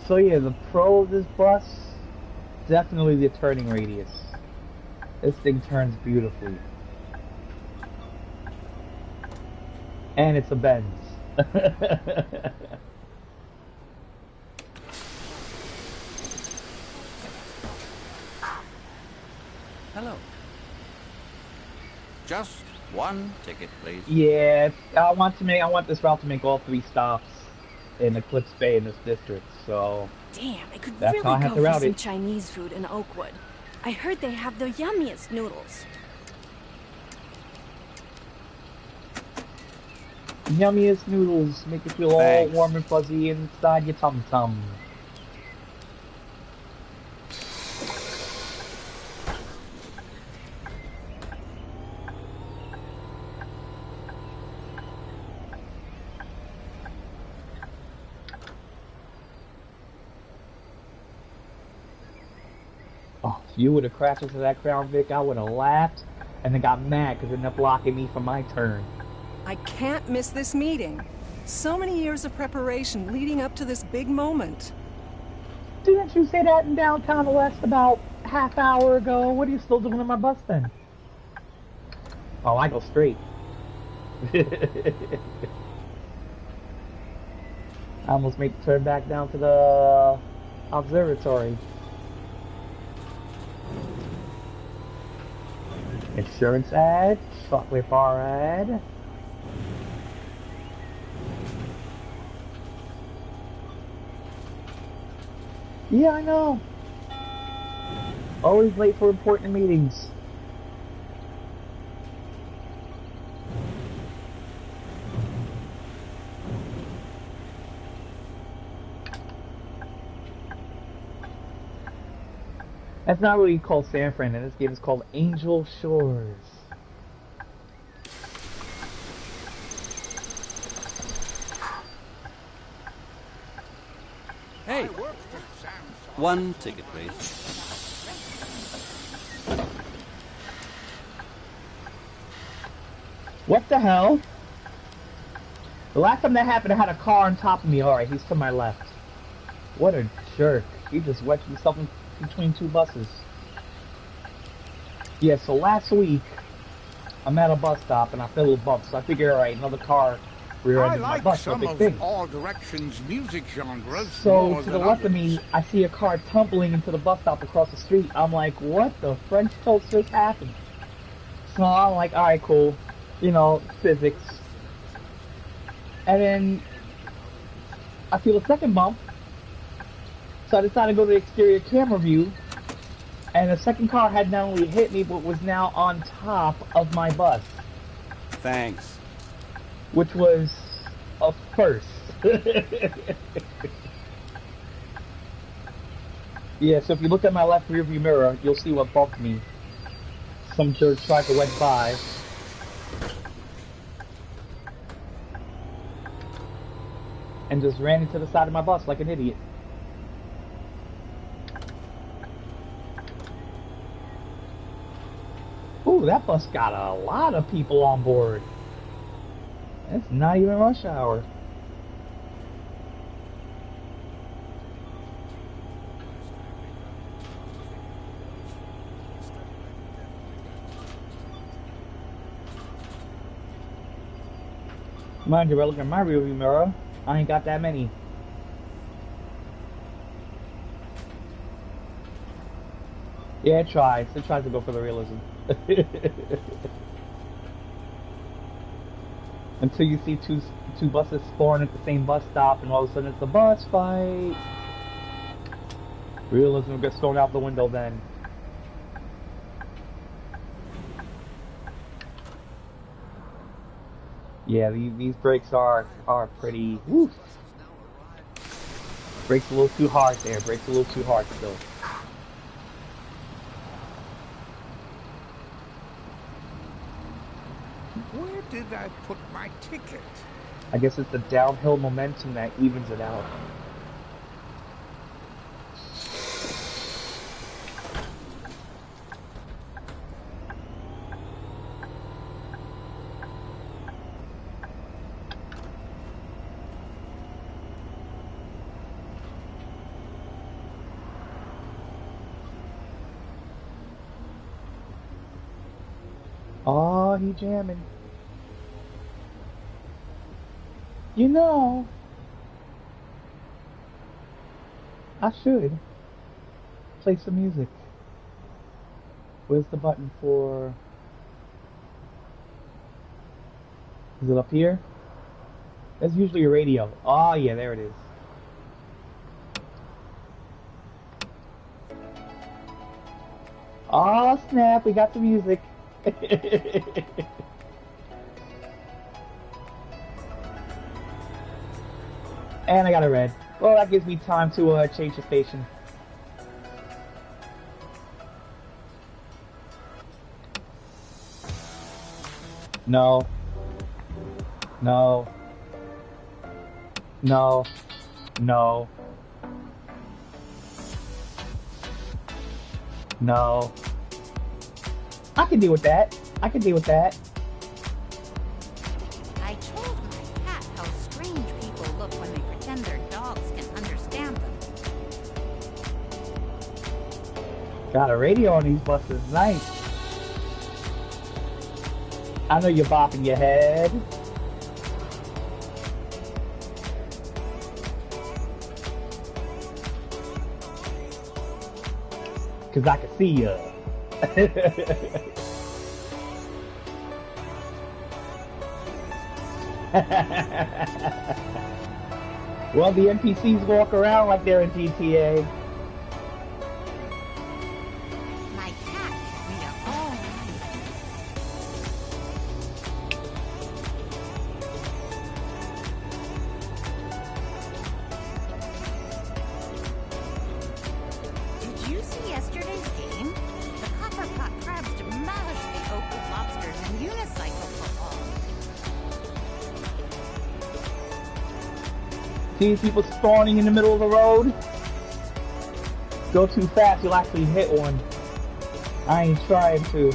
So yeah, the pro of this bus, definitely the turning radius. This thing turns beautifully. And it's a Benz. Hello. Just one ticket, please. Yeah, I want this route to make all 3 stops in Eclipse Bay in this district, so Damn, I could that's really how I have go to for route some it. Chinese food in Oakwood. I heard they have the yummiest noodles. Yummiest noodles make you feel all Thanks. warm and fuzzy inside your tum-tum. Oh, if you would have crashed into that Crown Vic, I would have laughed and then got mad because it ended up blocking me from my turn. I can't miss this meeting. So many years of preparation leading up to this big moment. Didn't you say that in downtown West about half hour ago? What are you still doing on my bus then? Oh, I go straight. I almost made the turn back down to the observatory. Insurance ad, chocolate bar ad. Yeah, I know. Always late for important meetings. That's not really called San Fran, and this game is called Angel Shores. Hey, one ticket, please. What the hell? The last time that happened, I had a car on top of me. Alright, he's to my left. What a jerk. He just wedged himself in between two buses. Yeah, so last week, I'm at a bus stop and I feel a little bump, so I figure, alright, another car rear-ended my bus, no big thing. All Directions music genres. So to the left of me, I see a car tumbling into the bus stop across the street. I'm like, what the French toast just happened? So I'm like, alright, cool. You know, physics. And then I feel a second bump. So I decided to go to the exterior camera view, and the second car had not only hit me, but was now on top of my bus. Thanks. Which was a first. Yeah, so if you look at my left rear view mirror, you'll see what bumped me. Some dirt striker went by. And just ran into the side of my bus like an idiot. Ooh, that bus got a lot of people on board. It's not even rush hour. Mind you, I look at my rearview mirror. I ain't got that many. Yeah, it tries. It tries to go for the realism. Until you see two buses spawn at the same bus stop, and all of a sudden it's a bus fight. Realism gets thrown out the window then. Yeah, these brakes are pretty. Woo. Brakes a little too hard there. Brakes a little too hard still. Where did I put my ticket? I guess it's the downhill momentum that evens it out. Oh, he jamming. You know, I should play some music. Where's the button for... Is it up here? That's usually a radio. Oh yeah, there it is. Oh snap, we got the music. And I got a red. Well, that gives me time to change the station. No. No. No. No. No. I can deal with that. I can deal with that. I told my cat how strange people look when they pretend their dogs can understand them. Got a radio on these buses. Nice. I know you're bopping your head. Cause I can see ya. Well, the NPCs walk around like they're in GTA. My cat kept me up all night. Did you see yesterday's game? The copper pot crabs demolished the opal lobsters and unicycle football. See people spawning in the middle of the road? Go too fast, you'll actually hit one. I ain't trying to.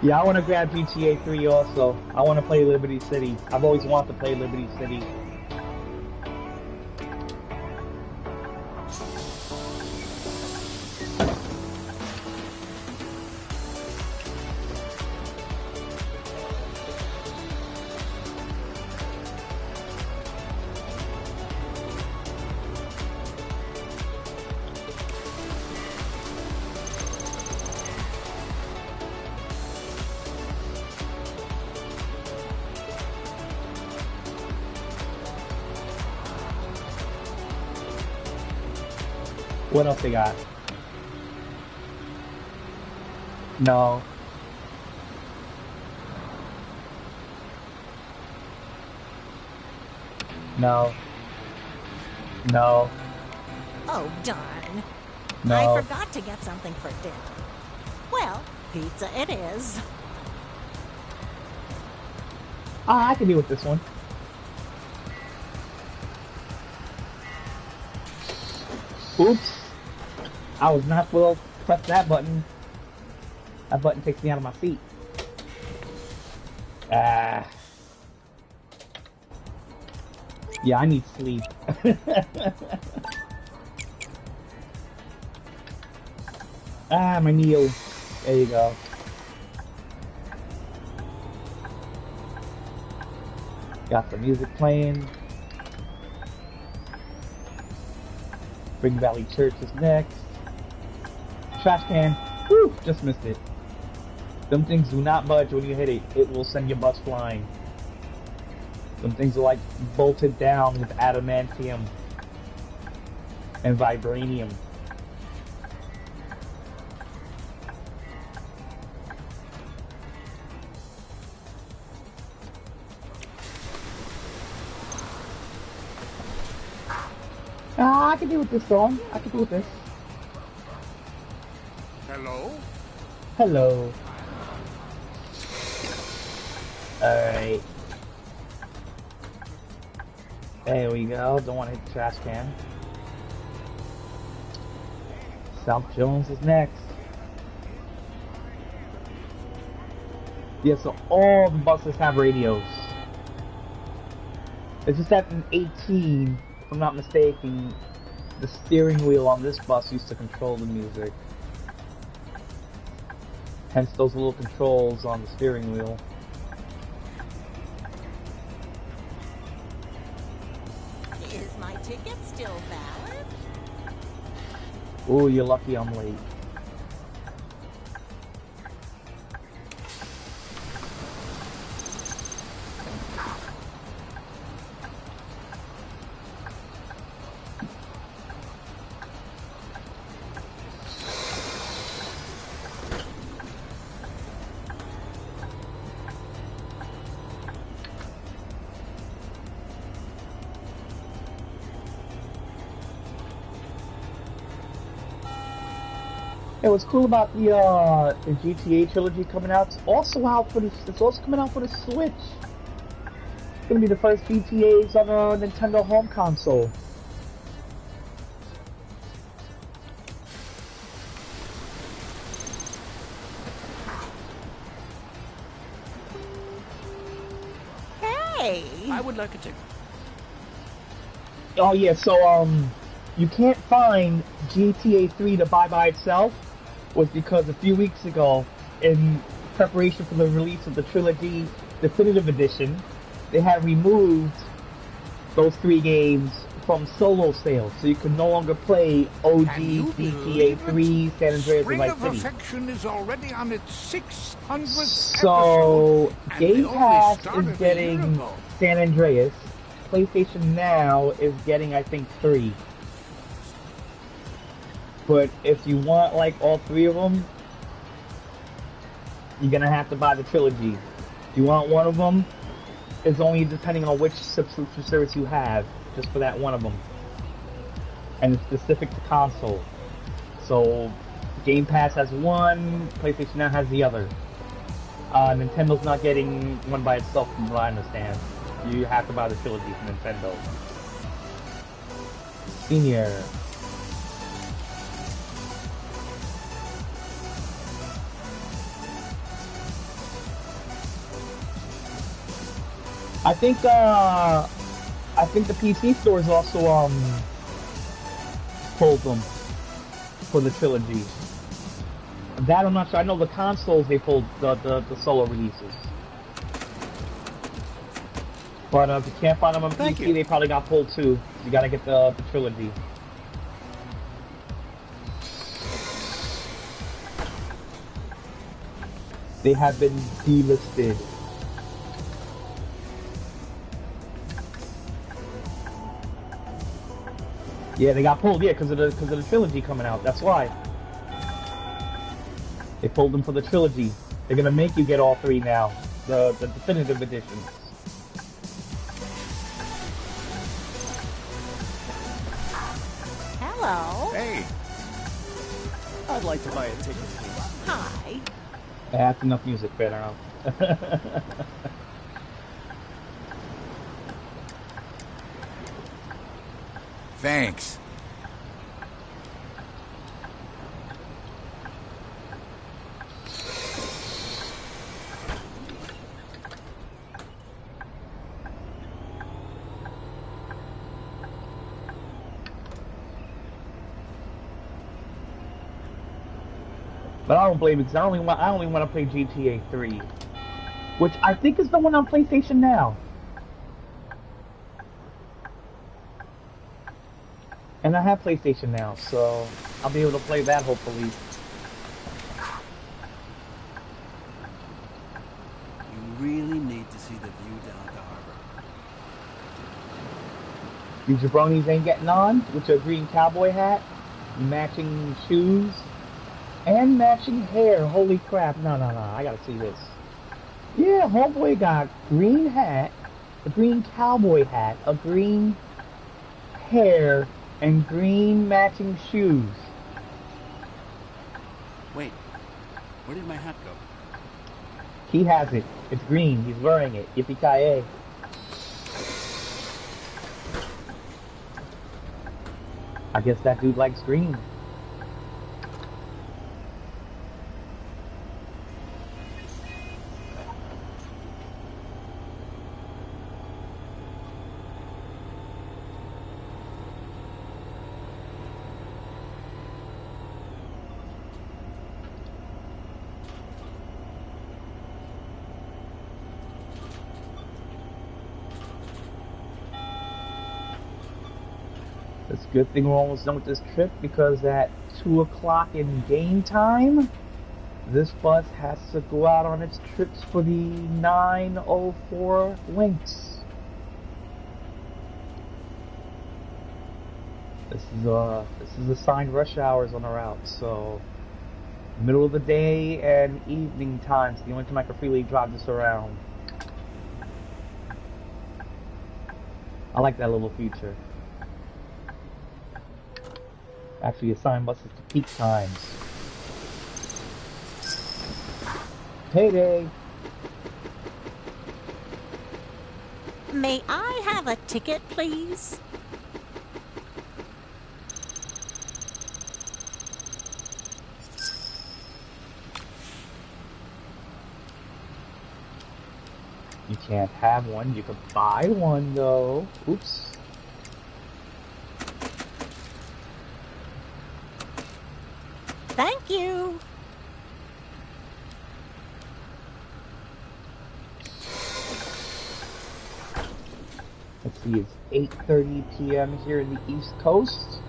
Yeah, I want to grab GTA 3 also. I want to play Liberty City. I've always wanted to play Liberty City. What else they got? No. No. No. Oh, darn. No. I forgot to get something for dinner. Well, pizza it is. Ah, I can deal with this one. Oops. I was not supposed to press that button. That button takes me out of my seat. Ah. Yeah, I need sleep. Ah, my Neo. There you go. Got the music playing. Spring Valley Church is next. Trash can. Whew, just missed it. Them things do not budge when you hit it. It will send your bus flying. Some things are like bolted down with adamantium and vibranium. Ah, I can deal with this song. I can deal with this. Hello? Hello. Alright. There we go. Don't want to hit the trash can. South Jones is next. Yeah, so all the buses have radios. It's just that in 18, if I'm not mistaken, the steering wheel on this bus used to control the music. Hence those little controls on the steering wheel. Is my ticket still valid? Ooh, you're lucky I'm late. Hey, what's cool about the GTA trilogy coming out? It's also out for the. It's also coming out for the Switch. It's gonna be the first GTA's on a Nintendo home console. Hey! I would like a ticket. Oh yeah, so you can't find GTA 3 to buy by itself. Was because a few weeks ago, in preparation for the release of the Trilogy Definitive Edition, they had removed those 3 games from solo sales, so you can no longer play OG GTA 3, San Andreas, and Vice City. Affection is already on its 600th So episode, Game Pass is started getting San Andreas. PlayStation Now is getting, I think, 3. But if you want like all 3 of them, you're gonna have to buy the trilogy. If you want one of them, it's only depending on which subscription service you have, just for that one of them. And it's specific to console. So Game Pass has one, PlayStation Now has the other. Nintendo's not getting one by itself, from what I understand. You have to buy the trilogy from Nintendo. Senior. I think the PC stores also pulled them for the trilogy. That I'm not sure. I know the consoles they pulled the solo releases. But if you can't find them on PC, they probably got pulled too. You gotta get the trilogy. They have been delisted. Yeah, they got pulled. Yeah, because of the trilogy coming out. That's why they pulled them for the trilogy. They're gonna make you get all 3 now, the definitive editions. Hello. Hey. I'd like to buy a ticket, please. Hi. That's enough music, but I don't know. Thanks. But I don't blame it, because I only want to play GTA 3, which I think is the one on PlayStation Now. And I have PlayStation Now, so I'll be able to play that hopefully. You really need to see the view down at the harbor. These jabronis ain't getting on with your green cowboy hat, matching shoes, and matching hair. Holy crap, no, I gotta see this. Yeah, homeboy got green hat, a green cowboy hat, a green hair, and green matching shoes. Wait, where did my hat go? He has it. It's green. He's wearing it. Yippee-ki-yay. I guess that dude likes green. It's a good thing we're almost done with this trip, because at 2 o'clock in game time, this bus has to go out on its trips for the 9:04 links. This is assigned rush hours on the route, so middle of the day and evening times, the only time I can freely drive this around. I like that little feature. Actually assign buses to peak times. Payday! May I have a ticket, please? You can't have one, you can buy one though. Oops. Thank you. Let's see, it's 8:30 p.m. here in the East Coast.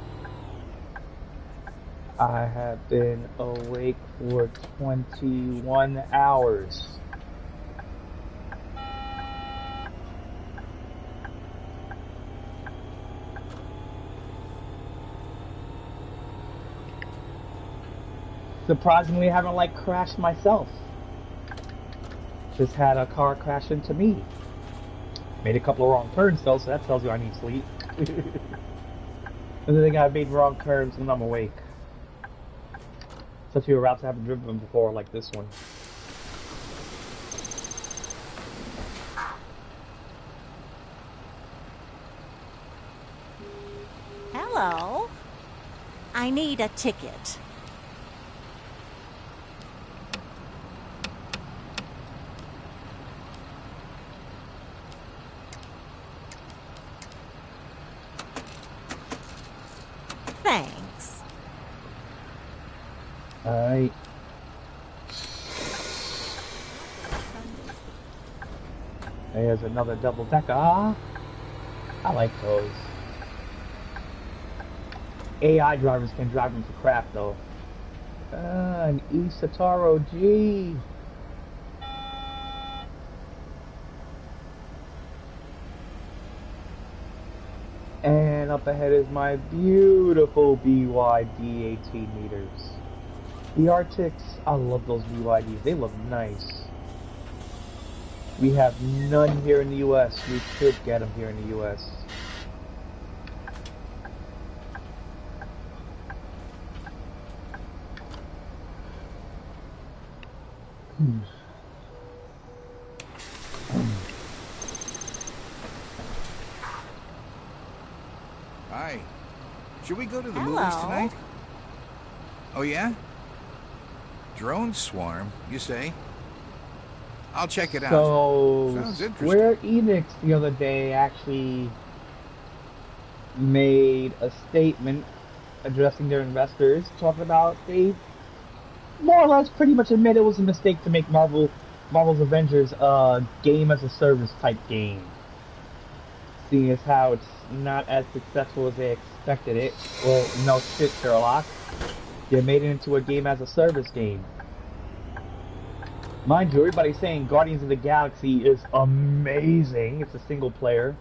I have been awake for 21 hours. Surprisingly, I haven't like crashed myself. Just had a car crash into me. Made a couple of wrong turns though, so that tells you I need sleep. And then I made wrong turns when I'm awake. Such a routes I haven't driven before, like this one. Hello. I need a ticket. Thanks. Alright. There's another double decker. I like those. AI drivers can drive them for crap though. An IXofXII G. And up ahead is my beautiful BYD 18 meters. The Arctics, I love those BYDs. They look nice. We have none here in the US. We could get them here in the US. Hi. Should we go to the movies tonight? Oh, yeah? Drone swarm, you say? I'll check it out. So, Sounds interesting. Square Enix the other day actually made a statement addressing their investors, talking about they more or less pretty much admit it was a mistake to make Marvel's Avengers a game as a service type game. Seeing as how it's not as successful as they expected it. Well, no shit, Sherlock. They made it into a game as a service game. Mind you, everybody's saying Guardians of the Galaxy is amazing. It's a single player,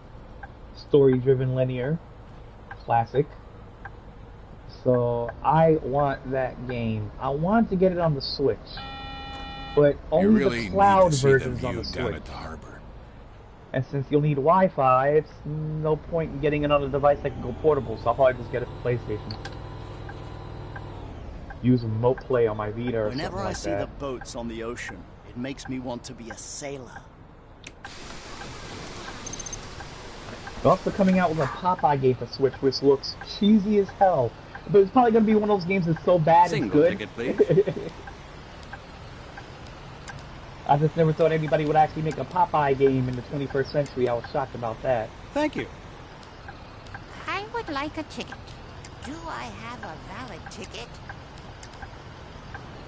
story-driven linear, classic. So I want that game. I want to get it on the Switch, but only the cloud version's on the Switch. And since you'll need Wi-Fi, it's no point in getting another device that can go portable, so I'll probably just get it for PlayStation. Use Remote Play on my Vita or something like that. Whenever I see the boats on the ocean, it makes me want to be a sailor. They're also coming out with a Popeye game for Switch, which looks cheesy as hell. But it's probably going to be one of those games that's so bad it's good. Ticket, please. I just never thought anybody would actually make a Popeye game in the 21st century. I was shocked about that. Thank you. I would like a ticket. Do I have a valid ticket?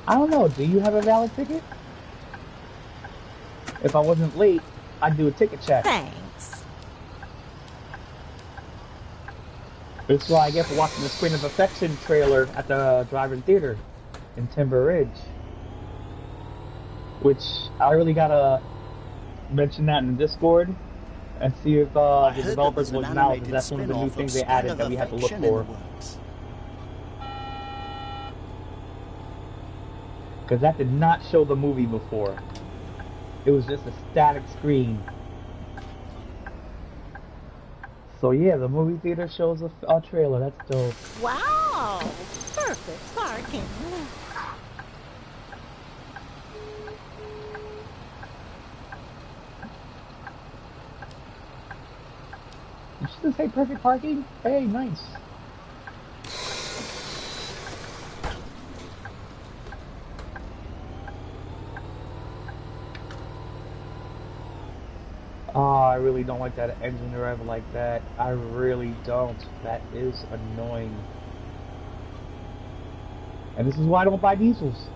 I don't know, do you have a valid ticket? If I wasn't late, I'd do a ticket check. Thanks. That's what I get for watching the Spring of Affection trailer at the drive-in theater in Timber Ridge. Which, I really gotta mention that in the Discord and see if the developers will acknowledge that that's one of the new things they added that we have to look for. Because that did not show the movie before. It was just a static screen. So yeah, the movie theater shows a trailer. That's dope. Wow! Perfect parking. Did she just say perfect parking? Hey, nice. Oh, I really don't like that engine rev like that. I really don't. That is annoying. And this is why I don't buy diesels.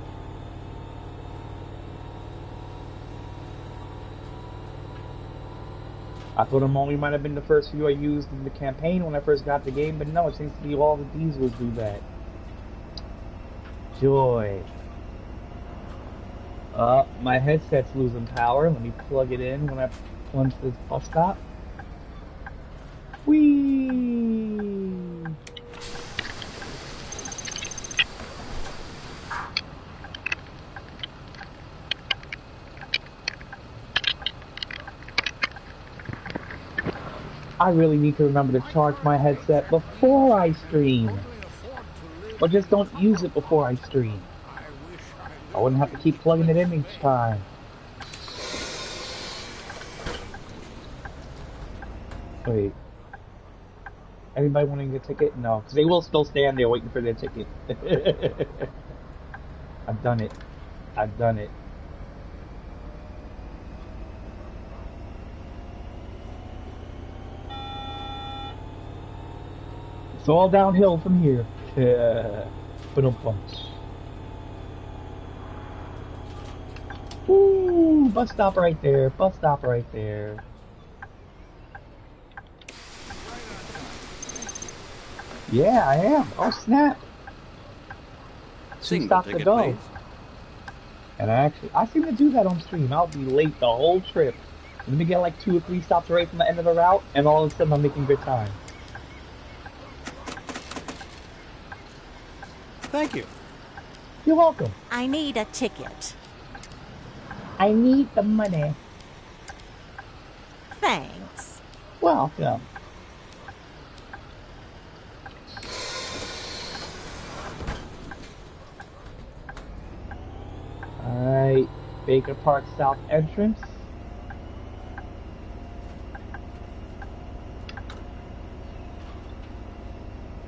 I thought ammonia might have been the first few I used in the campaign when I first got the game, but no, it seems to be all the diesels do that. Joy. My headset's losing power. Let me plug it in when I plunge this bus stop. Whee! I really need to remember to charge my headset before I stream. Or just don't use it before I stream. I wouldn't have to keep plugging it in each time. Wait. Anybody want to get a ticket? No, because they will still stand there waiting for their ticket. I've done it. I've done it. It's all downhill from here. Woo! Bus stop right there. Bus stop right there. Yeah, I am. Oh snap! Single ticket, please. And I seem to do that on stream. I'll be late the whole trip. Let me get like 2 or 3 stops away from the end of the route, and all of a sudden I'm making good time. Thank you. You're welcome. I need a ticket. I need the money. Thanks. Welcome. Alright, Baker Park South entrance.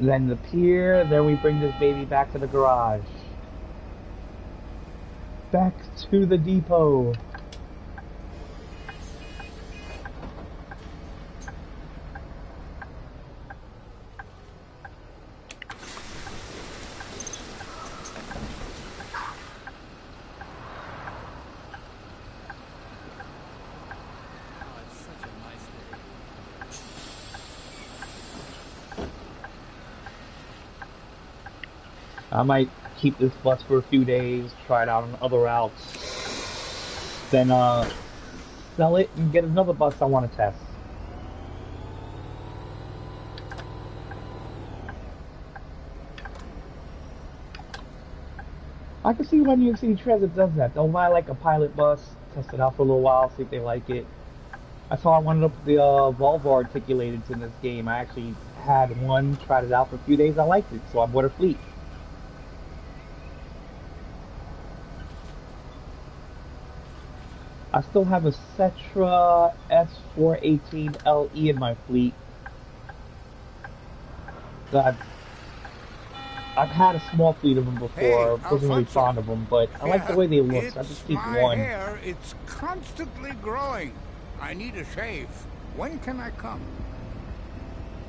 Then the pier, then we bring this baby back to the garage. Back to the depot. I might keep this bus for a few days, try it out on other routes, then sell it and get another bus I want to test. I can see when IXofXII Transit does that. They'll buy like a pilot bus, test it out for a little while, see if they like it. I saw one of the Volvo articulateds in this game. I actually had one, tried it out for a few days, I liked it, so I bought a fleet. I still have a Setra S418LE in my fleet. So I've had a small fleet of them before. Wasn't really fond of them, but I like the way they look, so I just keep one. Hair, it's constantly growing. I need a shave. When can I come?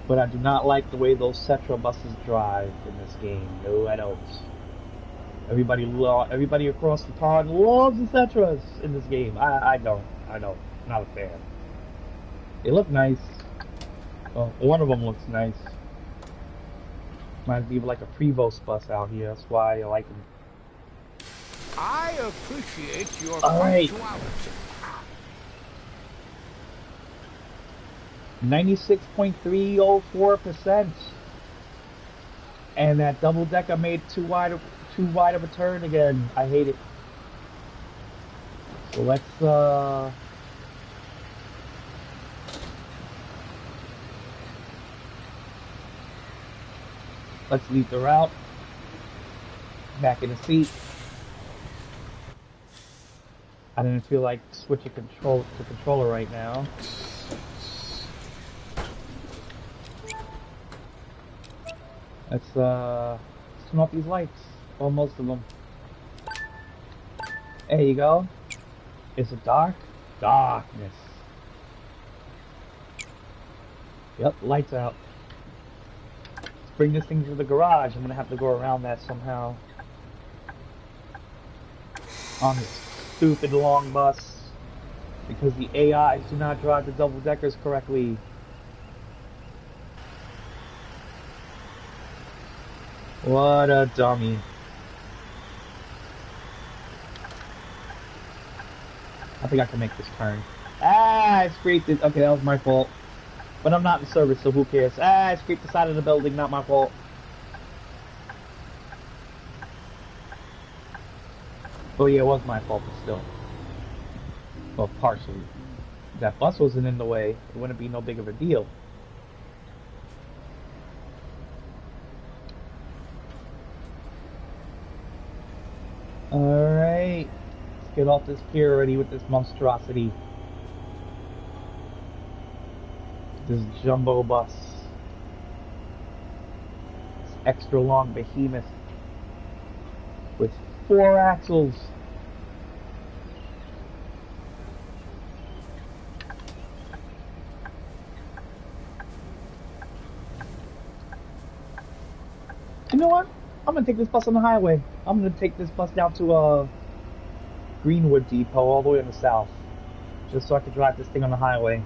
But I do not like the way those Setra buses drive in this game. No, I don't. Everybody across the pond loves the Setras in this game. I don't. Not a fan. They look nice. Well, one of them looks nice. Reminds me of like a Prevost bus out here. That's why I like them. I appreciate your punctuality. 96.304%. And that double decker made too wide of a turn again. I hate it. So let's leave the route. Back in the seat. I didn't feel like switching controller right now. Let's turn off these lights. Well, most of them. There you go. Is it dark? Darkness. Yep, lights out. Let's bring this thing to the garage. I'm gonna have to go around that somehow. On this stupid long bus. Because the AIs do not drive the double-deckers correctly. What a dummy. I think I can make this turn. Ah, I scraped it. Okay, that was my fault. But I'm not in service, so who cares? Ah, I scraped the side of the building, not my fault. Oh yeah, it was my fault, but still. Well, partially. If that bus wasn't in the way, it wouldn't be no big of a deal. Alright. Let's get off this pier already with this monstrosity. This jumbo bus. This extra long behemoth. With 4 axles. You know what? I'm gonna take this bus on the highway. I'm gonna take this bus down to Greenwood Depot all the way in the south. Just so I can drive this thing on the highway.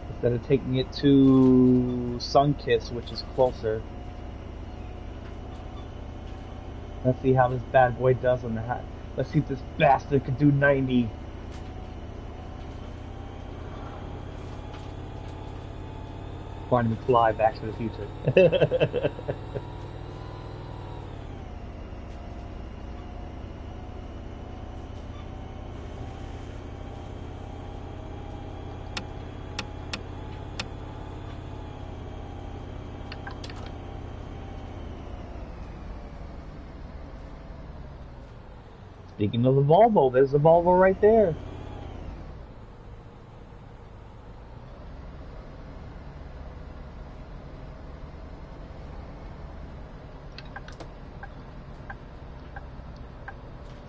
Instead of taking it to Sunkiss, which is closer. Let's see how this bad boy does on the high. Let's see if this bastard can do 90. Barney McFly, Back to the Future. Speaking of the Volvo, there's the Volvo right there.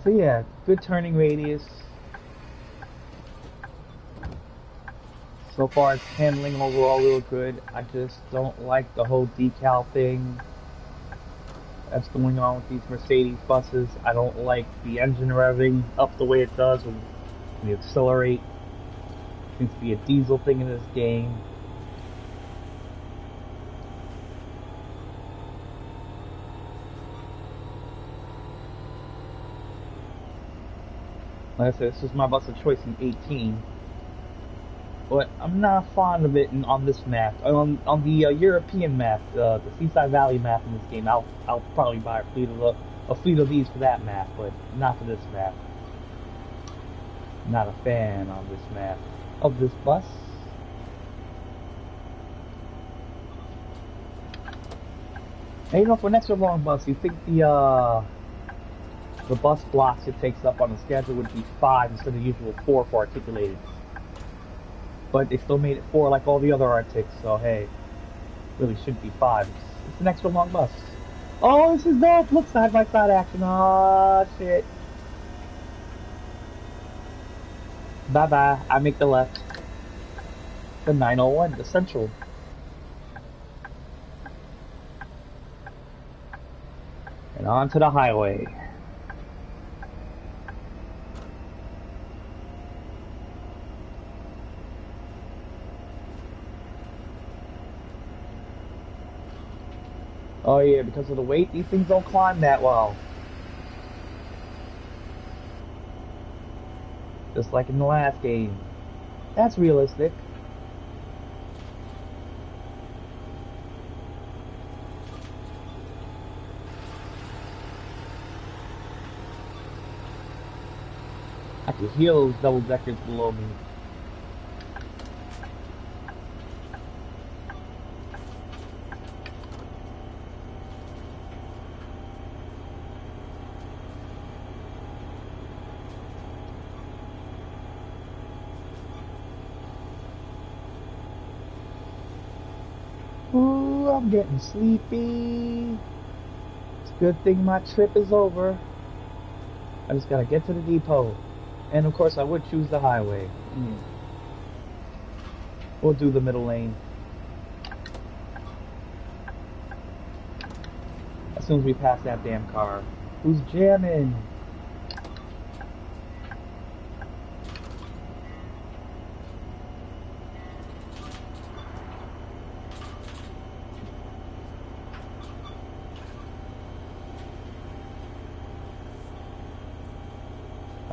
So yeah, good turning radius. So far it's handling overall real good. I just don't like the whole decal thing that's going on with these Mercedes buses. I don't like the engine revving up the way it does when you accelerate. Seems to be a diesel thing in this game. Like I said, this was my bus of choice in 18. But I'm not fond of it on this map. On the European map, the Seaside Valley map in this game, I'll probably buy a fleet of these for that map, but not for this map. Not a fan on this map of this bus. And you know, for an extra long bus, you think the bus blocks it takes up on the schedule would be 5 instead of the usual 4 for articulated. But they still made it 4 like all the other Arctics, so hey, really should be 5. It's an extra long bus. Oh, this is dope! Look, side by side action. Oh shit. Bye bye. I make the left. The 901, the Central. And on to the highway. Oh yeah, because of the weight, these things don't climb that well. Just like in the last game. That's realistic. I can hear those double deckers below me. Ooh, I'm getting sleepy. It's a good thing my trip is over. I just gotta get to the depot. And of course I would choose the highway. We'll do the middle lane. As soon as we pass that damn car. Who's jamming?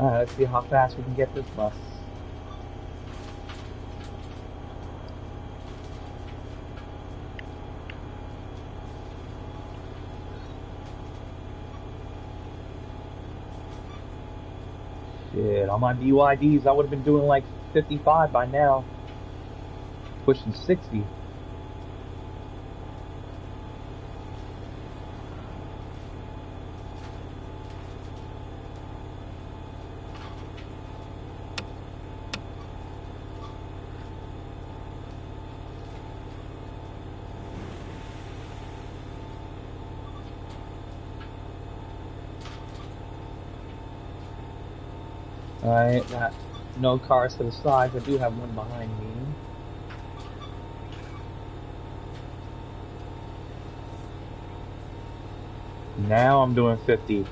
Alright, let's see how fast we can get this bus. Shit, on my BYDs, I would have been doing like 55 by now. Pushing 60. Alright, got no cars to the sides. I do have one behind me. Now I'm doing 50.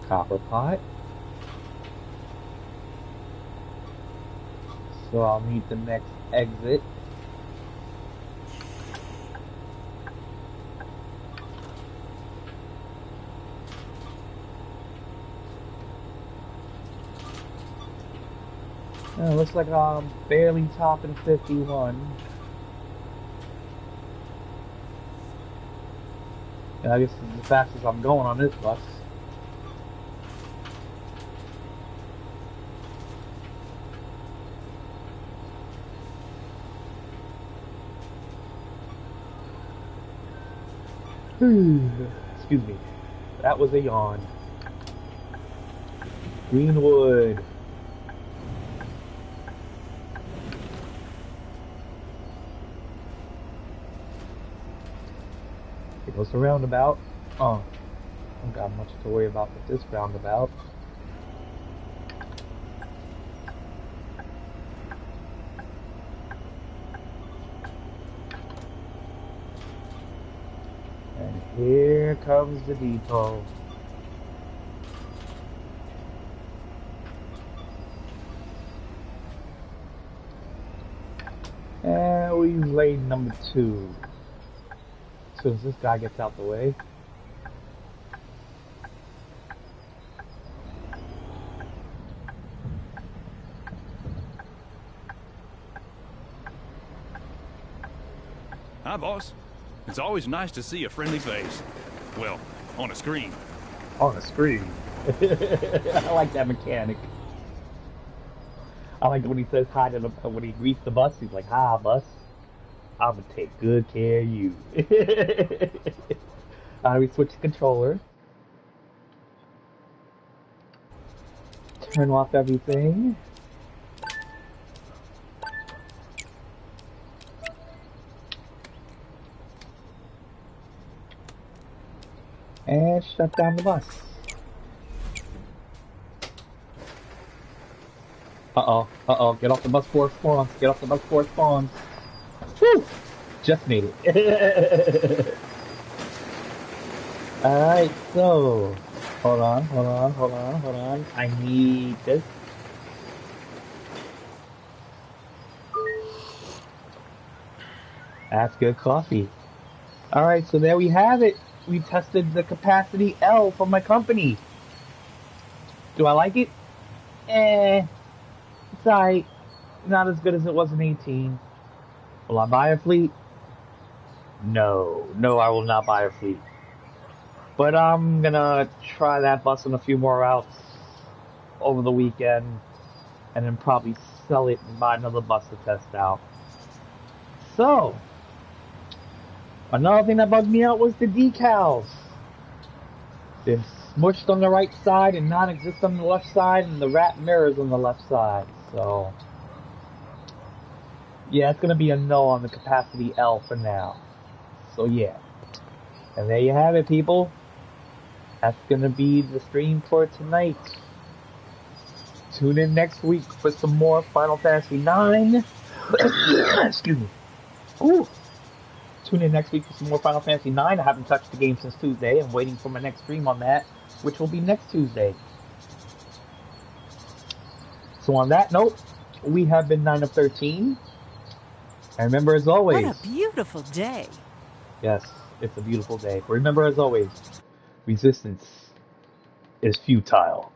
Copper pot. So I'll meet the next exit. Looks like I'm barely topping 51. And I guess this is the fastest I'm going on this bus. Excuse me. That was a yawn. Greenwood. Here goes the roundabout. Oh, I don't got much to worry about with this roundabout. Here comes the depot. And we laid number 2. As soon as this guy gets out the way. Hi, boss. It's always nice to see a friendly face. Well, on a screen. On a screen? I like that mechanic. I like when he says hi to the, when he greets the bus, he's like, "Hi, bus. I'm gonna take good care of you." We switch the controller. Turn off everything. And shut down the bus. Uh-oh, get off the bus before it spawns. Get off the bus before it spawns. Woo! Just made it. Alright, so... Hold on. I need this. That's good coffee. Alright, so there we have it. We tested the CapaCity L from my company. Do I like it? It's alright. Not as good as it was in 18. Will I buy a fleet? No, I will not buy a fleet. But I'm gonna try that bus on a few more routes over the weekend, and then probably sell it and buy another bus to test out. So, another thing that bugged me out was the decals. They're smushed on the right side and non-exist on the left side, and the wrap mirrors on the left side. So, yeah, it's gonna be a no on the CapaCity L for now. So yeah, and there you have it, people. That's gonna be the stream for tonight. Tune in next week for some more Final Fantasy IX. Excuse me. Ooh. Tune in next week for some more Final Fantasy IX. I haven't touched the game since Tuesday. I'm waiting for my next stream on that, which will be next Tuesday. So on that note, we have been 9 of 13. And remember, as always... What a beautiful day. Yes, it's a beautiful day. Remember, as always, resistance is futile.